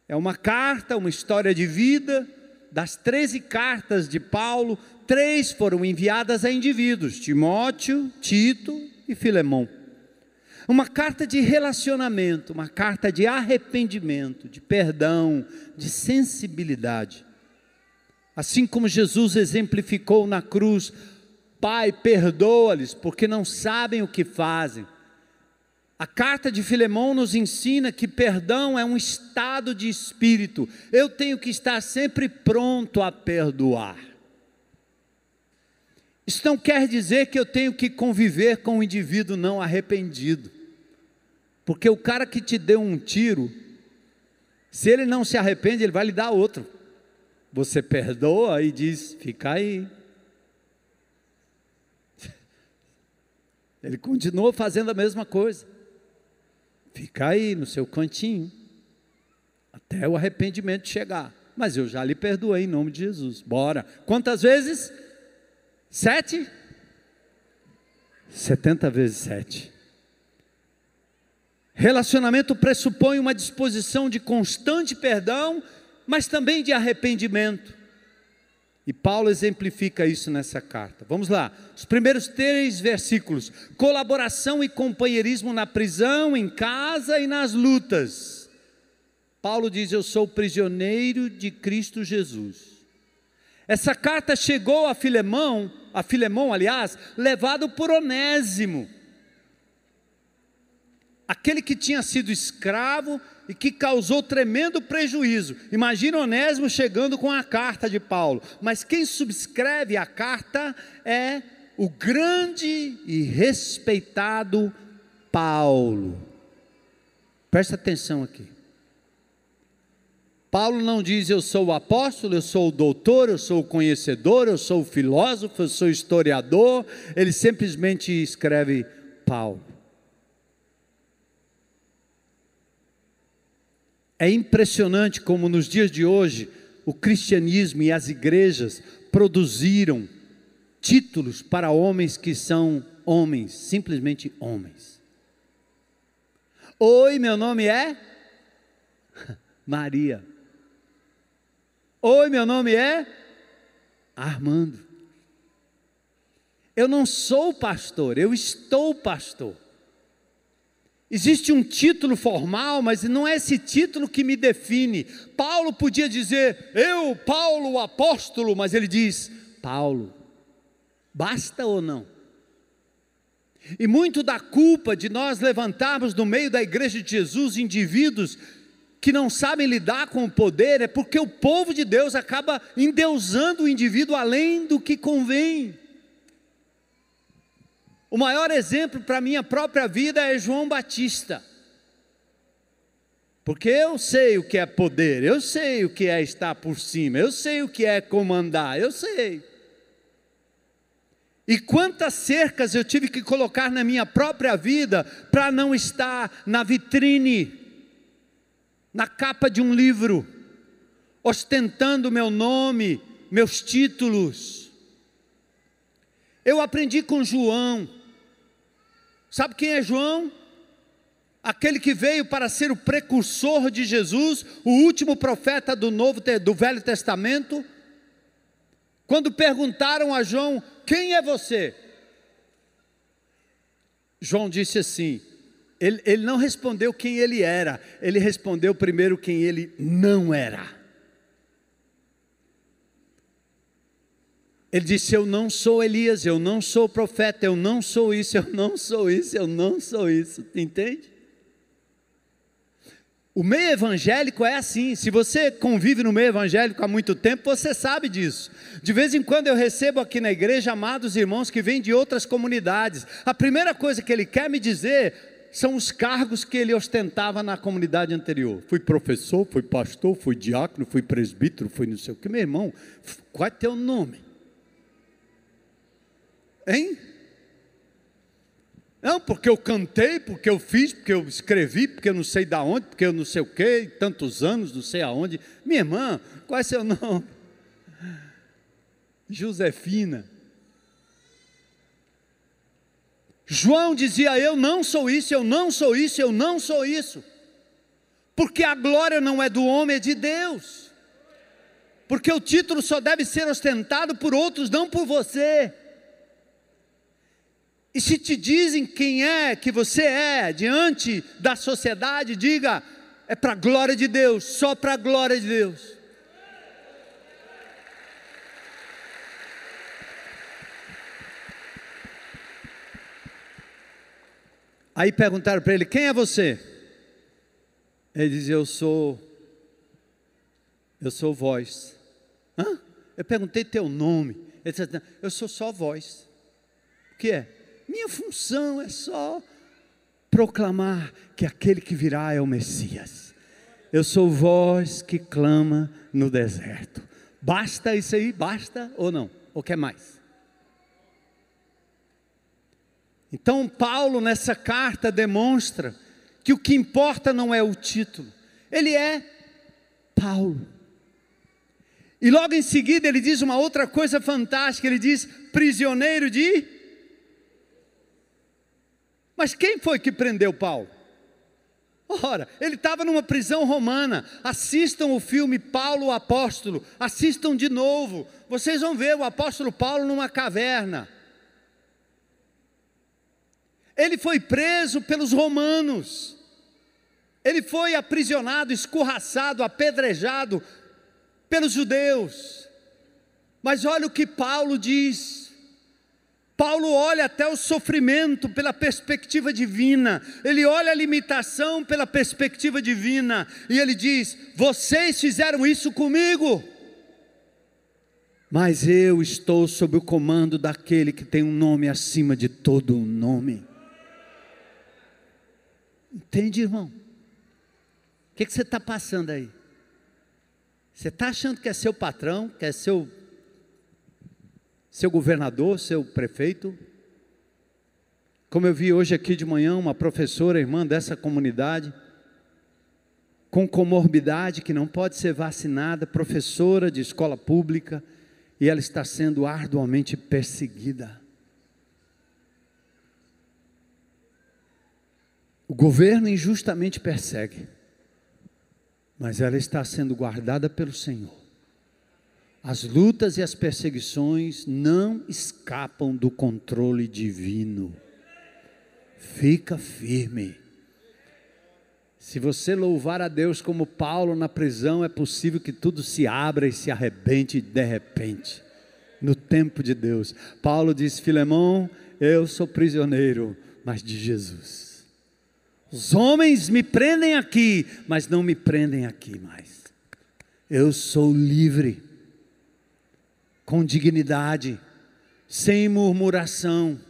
É uma carta, uma história de vida. Das 13 cartas de Paulo, 3 foram enviadas a indivíduos: Timóteo, Tito e Filemão. Uma carta de relacionamento, uma carta de arrependimento, de perdão, de sensibilidade. Assim como Jesus exemplificou na cruz: Pai, perdoa-lhes, porque não sabem o que fazem. A carta de Filemão nos ensina que perdão é um estado de espírito. Eu tenho que estar sempre pronto a perdoar. Isso não quer dizer que eu tenho que conviver com um indivíduo não arrependido. Porque o cara que te deu um tiro, se ele não se arrepende, ele vai lhe dar outro. Você perdoa e diz: fica aí. Ele continua fazendo a mesma coisa. Fica aí no seu cantinho, até o arrependimento chegar. Mas eu já lhe perdoei em nome de Jesus. Bora. Quantas vezes? 7? 70 vezes 7. Relacionamento pressupõe uma disposição de constante perdão, mas também de arrependimento. E Paulo exemplifica isso nessa carta. Vamos lá, os primeiros 3 versículos: colaboração e companheirismo na prisão, em casa e nas lutas. Paulo diz: eu sou prisioneiro de Cristo Jesus. Essa carta chegou a Filemão, aliás, levado por Onésimo, aquele que tinha sido escravo e que causou tremendo prejuízo. Imagina Onésimo chegando com a carta de Paulo. Mas quem subscreve a carta é o grande e respeitado Paulo. Presta atenção aqui. Paulo não diz: eu sou o apóstolo, eu sou o doutor, eu sou o conhecedor, eu sou o filósofo, eu sou o historiador. Ele simplesmente escreve Paulo. É impressionante como nos dias de hoje o cristianismo e as igrejas produziram títulos para homens que são homens, simplesmente homens. Oi, meu nome é Maria. Oi, meu nome é Armando. Eu não sou pastor, eu estou pastor. Existe um título formal, mas não é esse título que me define. Paulo podia dizer: eu, Paulo, o apóstolo, mas ele diz: Paulo. Basta ou não? E muito da culpa de nós levantarmos no meio da igreja de Jesus indivíduos que não sabem lidar com o poder, é porque o povo de Deus acaba endeusando o indivíduo além do que convém. O maior exemplo para a minha própria vida é João Batista. Porque eu sei o que é poder, eu sei o que é estar por cima, eu sei o que é comandar, eu sei. E quantas cercas eu tive que colocar na minha própria vida para não estar na vitrine, na capa de um livro, ostentando meu nome, meus títulos. Eu aprendi com João. Sabe quem é João? Aquele que veio para ser o precursor de Jesus, o último profeta do Velho Testamento. Quando perguntaram a João: quem é você? João disse assim, ele não respondeu quem ele era, ele respondeu primeiro quem ele não era. Ele disse: eu não sou Elias, eu não sou profeta, eu não sou isso, eu não sou isso, eu não sou isso. Entende? O meio evangélico é assim. Se você convive no meio evangélico há muito tempo, você sabe disso. De vez em quando eu recebo aqui na igreja amados irmãos que vêm de outras comunidades. A primeira coisa que ele quer me dizer são os cargos que ele ostentava na comunidade anterior. Fui professor, fui pastor, fui diácono, fui presbítero, fui não sei o que. Meu irmão, qual é teu nome? Hein? Não, porque eu cantei, porque eu fiz, porque eu escrevi, porque eu não sei da onde, porque eu não sei o quê, tantos anos, não sei aonde. Minha irmã, qual é seu nome? Josefina. João dizia: eu não sou isso, eu não sou isso, eu não sou isso. Porque a glória não é do homem, é de Deus. Porque o título só deve ser ostentado por outros, não por você. E se te dizem quem é que você é diante da sociedade, diga: é para a glória de Deus, só para a glória de Deus. Aí perguntaram para ele: quem é você? Ele dizia: eu sou voz. Hã? Eu perguntei teu nome. Ele disse: eu sou só voz. O que é? Minha função é só proclamar que aquele que virá é o Messias. Eu sou voz que clama no deserto. Basta isso aí? Basta ou não? Ou quer mais? Então Paulo nessa carta demonstra que o que importa não é o título. Ele é Paulo. E logo em seguida ele diz uma outra coisa fantástica. Ele diz: prisioneiro de... Mas quem foi que prendeu Paulo? Ora, ele estava numa prisão romana. Assistam o filme Paulo o Apóstolo. Assistam de novo. Vocês vão ver o apóstolo Paulo numa caverna. Ele foi preso pelos romanos. Ele foi aprisionado, escorraçado, apedrejado pelos judeus. Mas olha o que Paulo diz. Paulo olha até o sofrimento pela perspectiva divina. Ele olha a limitação pela perspectiva divina. E ele diz: vocês fizeram isso comigo, mas eu estou sob o comando daquele que tem um nome acima de todo nome. Entende, irmão? O que você está passando aí? Você está achando que é seu patrão, que é seu governador, seu prefeito? Como eu vi hoje aqui de manhã, uma professora, irmã dessa comunidade, com comorbidade, que não pode ser vacinada, professora de escola pública, e ela está sendo arduamente perseguida. O governo injustamente persegue, mas ela está sendo guardada pelo Senhor. As lutas e as perseguições não escapam do controle divino. Fica firme. Se você louvar a Deus como Paulo na prisão, é possível que tudo se abra e se arrebente de repente, no tempo de Deus. Paulo diz: Filemão, eu sou prisioneiro, mas de Jesus. Os homens me prendem aqui, mas não me prendem aqui mais. Eu sou livre, com dignidade, sem murmuração.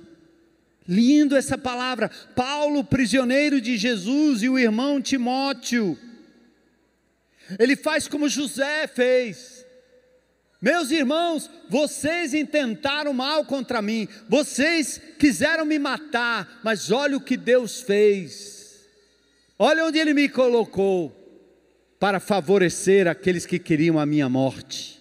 Lindo essa palavra. Paulo, prisioneiro de Jesus, e o irmão Timóteo, ele faz como José fez. Meus irmãos, vocês intentaram mal contra mim, vocês quiseram me matar, mas olha o que Deus fez. Olha onde Ele me colocou, para favorecer aqueles que queriam a minha morte.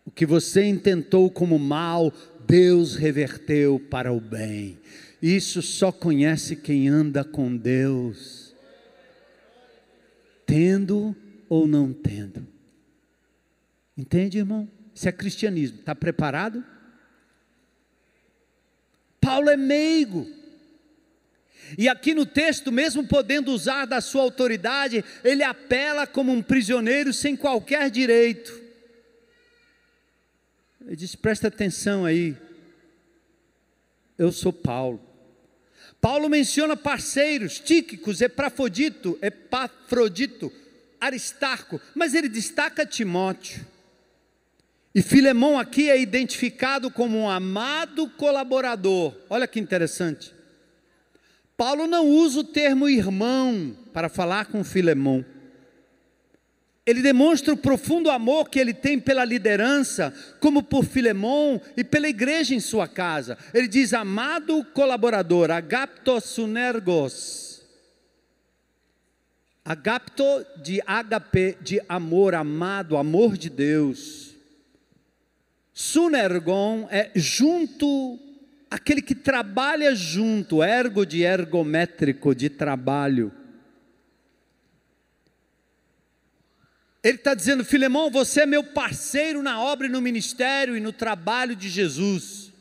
O que você intentou como mal, Deus reverteu para o bem. Isso só conhece quem anda com Deus, tendo ou não tendo. Entende, irmão? Isso é cristianismo. Está preparado? Paulo é meigo. E aqui no texto, mesmo podendo usar da sua autoridade, ele apela como um prisioneiro sem qualquer direito. Ele diz: presta atenção aí, eu sou Paulo. Paulo menciona parceiros: Tíquicos, Epafrodito, Aristarco, mas ele destaca Timóteo. E Filemão aqui é identificado como um amado colaborador. Olha que interessante. Paulo não usa o termo irmão para falar com Filemão. ele demonstra o profundo amor que ele tem pela liderança, como por Filemon e pela igreja em sua casa. Ele diz: amado colaborador, agapto sunergos. Agapto de agape, de amor, amado, amor de Deus. Sunergon é junto, aquele que trabalha junto, ergo de ergométrico, de trabalho. Ele está dizendo: Filemon, você é meu parceiro na obra e no ministério e no trabalho de Jesus.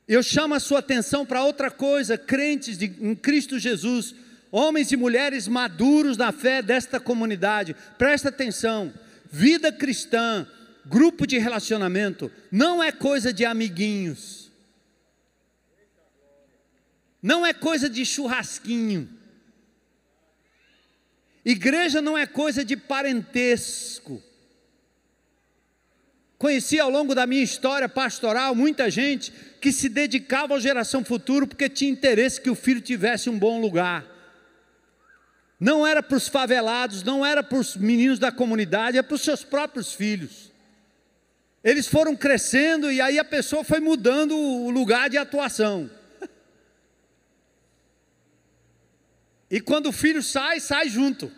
Eu chamo a sua atenção para outra coisa, crentes em Cristo Jesus, homens e mulheres maduros na fé desta comunidade, presta atenção, vida cristã, grupo de relacionamento, não é coisa de amiguinhos, não é coisa de churrasquinho. Igreja não é coisa de parentesco. Conheci ao longo da minha história pastoral muita gente que se dedicava à geração futura porque tinha interesse que o filho tivesse um bom lugar. Não era para os favelados, não era para os meninos da comunidade, era para os seus próprios filhos. Eles foram crescendo e aí a pessoa foi mudando o lugar de atuação. E quando o filho sai, sai junto.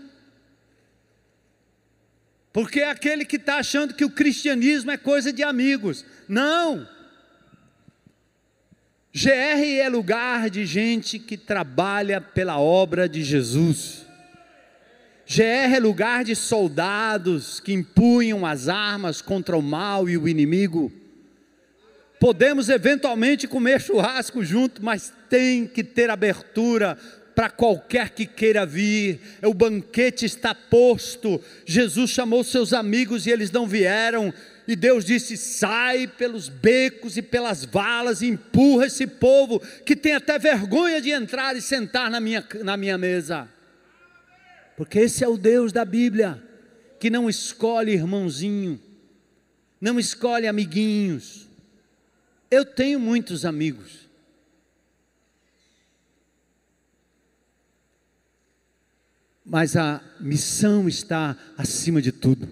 Porque é aquele que está achando que o cristianismo é coisa de amigos. Não! GR é lugar de gente que trabalha pela obra de Jesus. GR é lugar de soldados que empunham as armas contra o mal e o inimigo. Podemos eventualmente comer churrasco junto, mas tem que ter abertura para qualquer que queira vir. O banquete está posto. Jesus chamou seus amigos e eles não vieram, e Deus disse: sai pelos becos e pelas valas e empurra esse povo que tem até vergonha de entrar e sentar na minha mesa. Porque esse é o Deus da Bíblia, que não escolhe irmãozinho, não escolhe amiguinhos. Eu tenho muitos amigos, mas a missão está acima de tudo.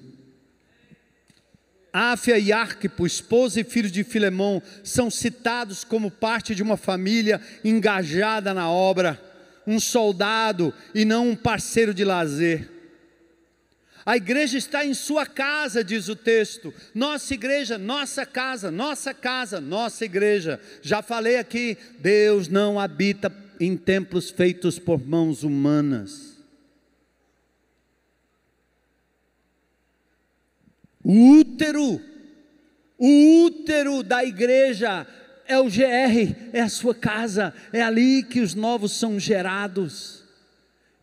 Áfia e Arquipo, esposa e filho de Filemon, são citados como parte de uma família engajada na obra, um soldado e não um parceiro de lazer. A igreja está em sua casa, diz o texto. Nossa igreja, nossa casa, nossa igreja. Já falei aqui, Deus não habita em templos feitos por mãos humanas. O útero da igreja é o GR, é a sua casa, é ali que os novos são gerados,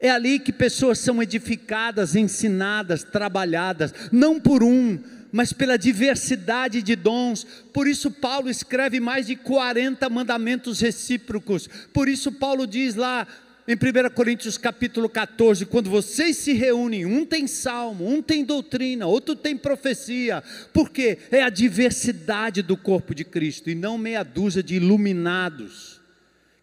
é ali que pessoas são edificadas, ensinadas, trabalhadas, não por um, mas pela diversidade de dons. Por isso Paulo escreve mais de 40 mandamentos recíprocos. Por isso Paulo diz lá em 1 Coríntios capítulo 14, quando vocês se reúnem, um tem salmo, um tem doutrina, outro tem profecia, porque é a diversidade do corpo de Cristo, e não meia dúzia de iluminados,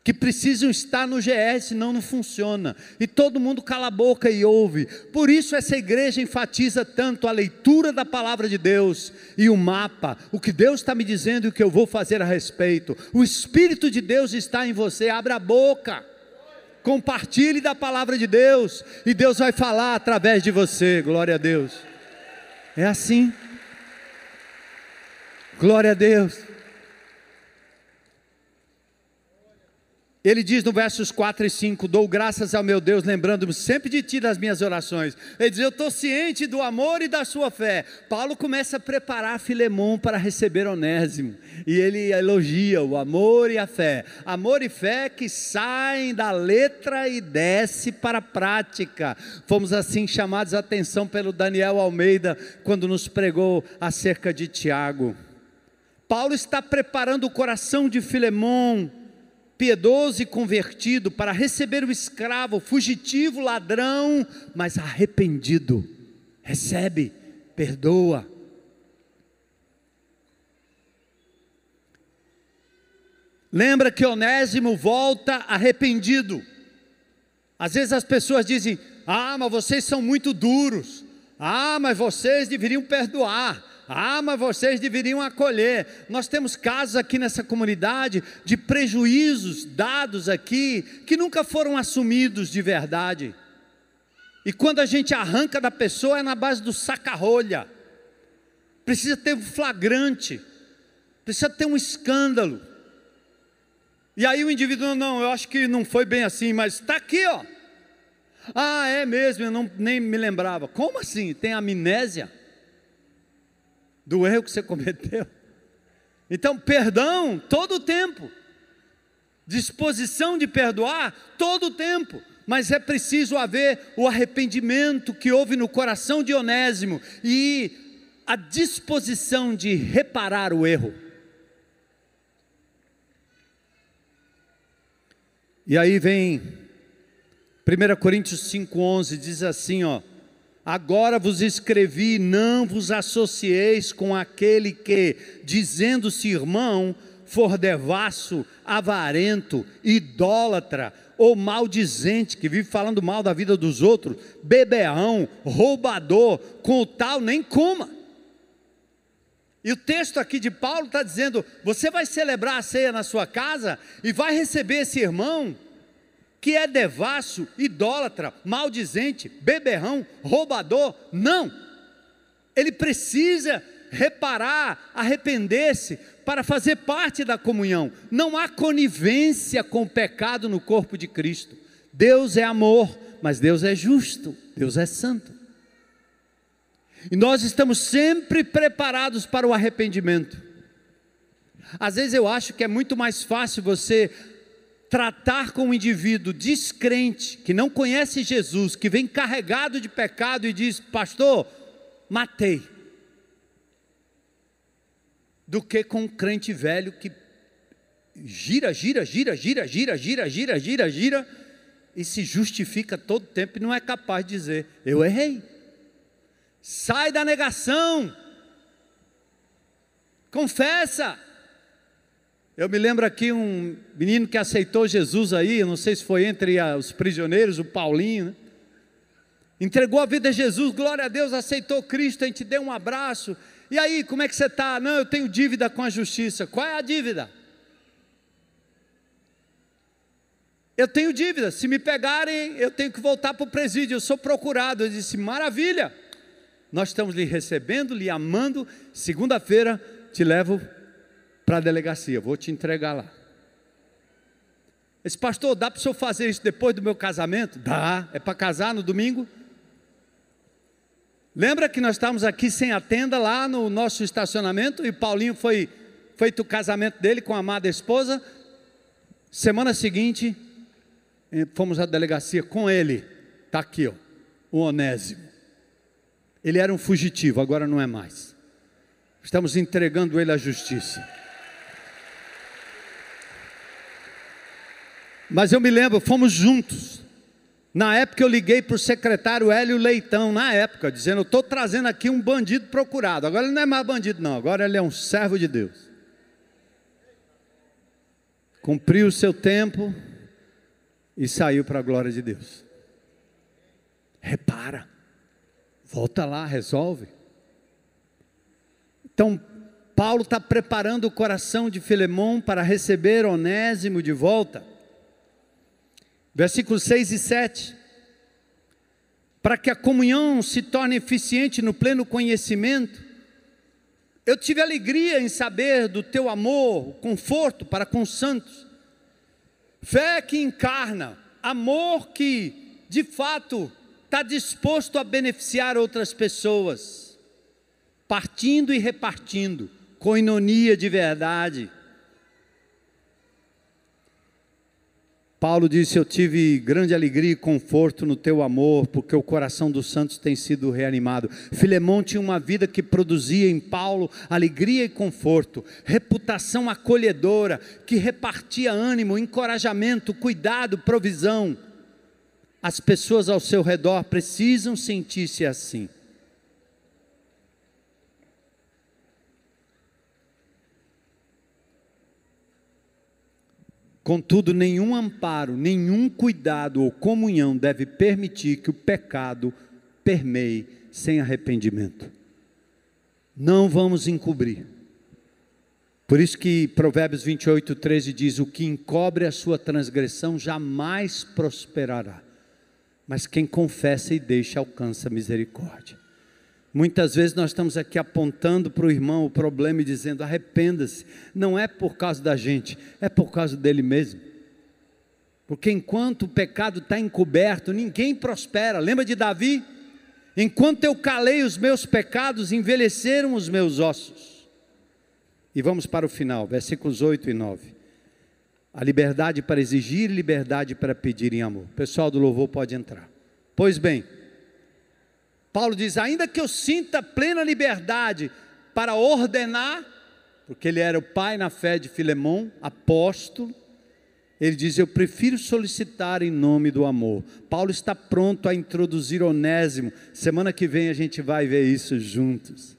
que precisam estar no GR, senão não funciona, e todo mundo cala a boca e ouve. Por isso essa igreja enfatiza tanto a leitura da palavra de Deus, e o mapa, o que Deus está me dizendo e o que eu vou fazer a respeito. O Espírito de Deus está em você, abra a boca, compartilhe da palavra de Deus, e Deus vai falar através de você. Glória a Deus. É assim. Glória a Deus. Ele diz no versos 4 e 5, dou graças ao meu Deus, lembrando-me sempre de ti das minhas orações. Ele diz, eu estou ciente do amor e da sua fé. Paulo começa a preparar Filemon para receber Onésimo, e ele elogia o amor e a fé. Amor e fé que saem da letra e desce para a prática. Fomos assim chamados a atenção pelo Daniel Almeida, quando nos pregou acerca de Tiago. Paulo está preparando o coração de Filemon, piedoso e convertido, para receber o escravo, fugitivo, ladrão, mas arrependido. Recebe, perdoa. Lembra que Onésimo volta arrependido. Às vezes as pessoas dizem, mas vocês são muito duros. Ah, mas vocês deveriam perdoar. Ah, mas vocês deveriam acolher. Nós temos casos aqui nessa comunidade de prejuízos dados aqui que nunca foram assumidos de verdade. E quando a gente arranca da pessoa é na base do saca-rolha. Precisa ter um flagrante, precisa ter um escândalo. E aí o indivíduo, não, eu acho que não foi bem assim, mas está aqui, ó. Ah, é mesmo, eu nem me lembrava. Como assim? Tem amnésia do erro que você cometeu? Então, perdão todo o tempo, disposição de perdoar todo o tempo, mas é preciso haver o arrependimento que houve no coração de Onésimo e a disposição de reparar o erro. E aí vem 1 Coríntios 5,11, diz assim, ó: agora vos escrevi, não vos associeis com aquele que, dizendo-se irmão, for devasso, avarento, idólatra, ou maldizente, que vive falando mal da vida dos outros, beberrão, roubador, com o tal nem coma. E o texto aqui de Paulo está dizendo, você vai celebrar a ceia na sua casa, e vai receber esse irmão, que é devasso, idólatra, maldizente, beberrão, roubador. Não, ele precisa reparar, arrepender-se, para fazer parte da comunhão. Não há conivência com o pecado no corpo de Cristo. Deus é amor, mas Deus é justo, Deus é santo. E nós estamos sempre preparados para o arrependimento. Às vezes eu acho que é muito mais fácil você tratar com um indivíduo descrente, que não conhece Jesus, que vem carregado de pecado e diz, pastor, matei, do que com um crente velho que gira e se justifica todo tempo e não é capaz de dizer, eu errei. Sai da negação, confessa. Eu me lembro aqui um menino que aceitou Jesus aí, eu não sei se foi entre os prisioneiros, o Paulinho, né? Entregou a vida a Jesus, glória a Deus, aceitou Cristo, a gente deu um abraço. E aí, como é que você está? Não, eu tenho dívida com a justiça. Qual é a dívida? Eu tenho dívida, se me pegarem, eu tenho que voltar para o presídio, eu sou procurado. Eu disse, maravilha, nós estamos lhe recebendo, lhe amando, segunda-feira te levo para a delegacia, vou te entregar lá. Esse pastor, dá para o senhor fazer isso depois do meu casamento? Dá, é para casar no domingo? Lembra que nós estávamos aqui sem a tenda lá no nosso estacionamento e Paulinho foi feito o casamento dele com a amada esposa. Semana seguinte, fomos à delegacia com ele, está aqui, ó, o Onésimo. Ele era um fugitivo, agora não é mais. Estamos entregando ele à justiça. Mas eu me lembro, fomos juntos. Na época eu liguei para o secretário Hélio Leitão, na época, dizendo, eu estou trazendo aqui um bandido procurado. Agora ele não é mais bandido não, agora ele é um servo de Deus. Cumpriu o seu tempo e saiu para a glória de Deus. Repara, volta lá, resolve. Então, Paulo está preparando o coração de Filemão para receber Onésimo de volta. Versículos 6 e 7, para que a comunhão se torne eficiente no pleno conhecimento, eu tive alegria em saber do teu amor, conforto para com os santos, fé que encarna, amor que de fato está disposto a beneficiar outras pessoas, partindo e repartindo, koinonia de verdade. Paulo disse, eu tive grande alegria e conforto no teu amor, porque o coração dos santos tem sido reanimado. Filemão tinha uma vida que produzia em Paulo alegria e conforto, reputação acolhedora, que repartia ânimo, encorajamento, cuidado, provisão. As pessoas ao seu redor precisam sentir-se assim. Contudo, nenhum amparo, nenhum cuidado ou comunhão deve permitir que o pecado permeie sem arrependimento. Não vamos encobrir. Por isso que Provérbios 28:13 diz: o que encobre a sua transgressão jamais prosperará, mas quem confessa e deixa alcança misericórdia. Muitas vezes nós estamos aqui apontando para o irmão o problema e dizendo: arrependa-se. Não é por causa da gente, é por causa dele mesmo. Porque enquanto o pecado está encoberto, ninguém prospera. Lembra de Davi? Enquanto eu calei os meus pecados, envelheceram os meus ossos. E vamos para o final, versículos 8 e 9. A liberdade para exigir e liberdade para pedir em amor. O pessoal do louvor pode entrar. Pois bem, Paulo diz: ainda que eu sinta plena liberdade para ordenar, porque ele era o pai na fé de Filemão, apóstolo, ele diz: eu prefiro solicitar em nome do amor. Paulo está pronto a introduzir Onésimo. Semana que vem a gente vai ver isso juntos.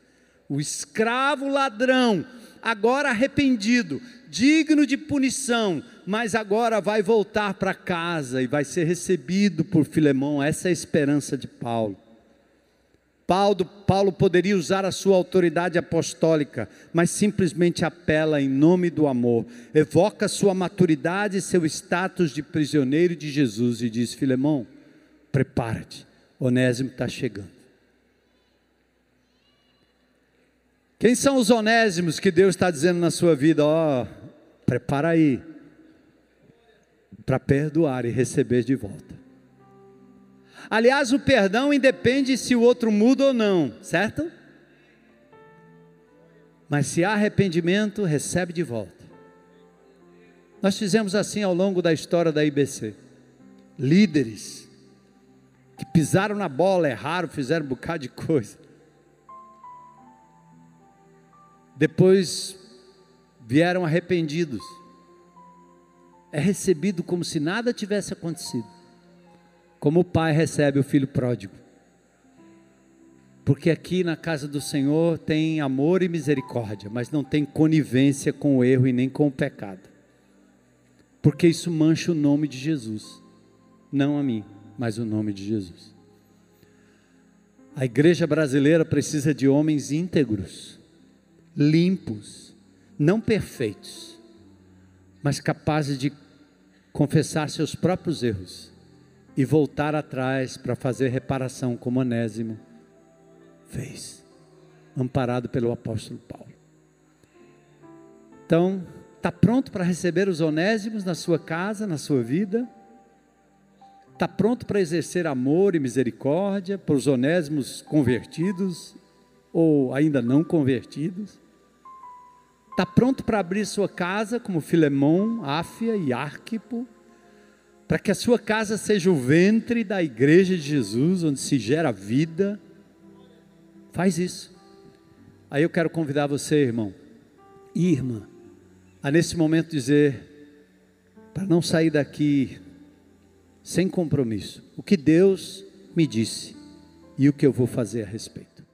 O escravo ladrão, agora arrependido, digno de punição, mas agora vai voltar para casa e vai ser recebido por Filemão. Essa é a esperança de Paulo. Paulo poderia usar a sua autoridade apostólica, mas simplesmente apela em nome do amor, evoca sua maturidade e seu status de prisioneiro de Jesus e diz: Filemão, prepara-te, Onésimo está chegando. Quem são os onésimos que Deus está dizendo na sua vida? Prepara aí, para perdoar e receber de volta. Aliás, o perdão independe se o outro muda ou não, certo? Mas se há arrependimento, recebe de volta. Nós fizemos assim ao longo da história da IBC. Líderes que pisaram na bola, erraram, fizeram um bocado de coisa. Depois vieram arrependidos. É recebido como se nada tivesse acontecido. Como o pai recebe o filho pródigo. Porque aqui na casa do Senhor tem amor e misericórdia, mas não tem conivência com o erro e nem com o pecado. Porque isso mancha o nome de Jesus. Não a mim, mas o nome de Jesus. A igreja brasileira precisa de homens íntegros, limpos, não perfeitos, mas capazes de confessar seus próprios erros e voltar atrás para fazer reparação, como Onésimo fez, amparado pelo apóstolo Paulo. Então, está pronto para receber os onésimos na sua casa, na sua vida? Está pronto para exercer amor e misericórdia para os onésimos convertidos ou ainda não convertidos? Está pronto para abrir sua casa como Filemão, Áfia e Arquipo? Para que a sua casa seja o ventre da igreja de Jesus, onde se gera vida? Faz isso. Aí eu quero convidar você, irmão e irmã, a nesse momento dizer, para não sair daqui sem compromisso, o que Deus me disse e o que eu vou fazer a respeito.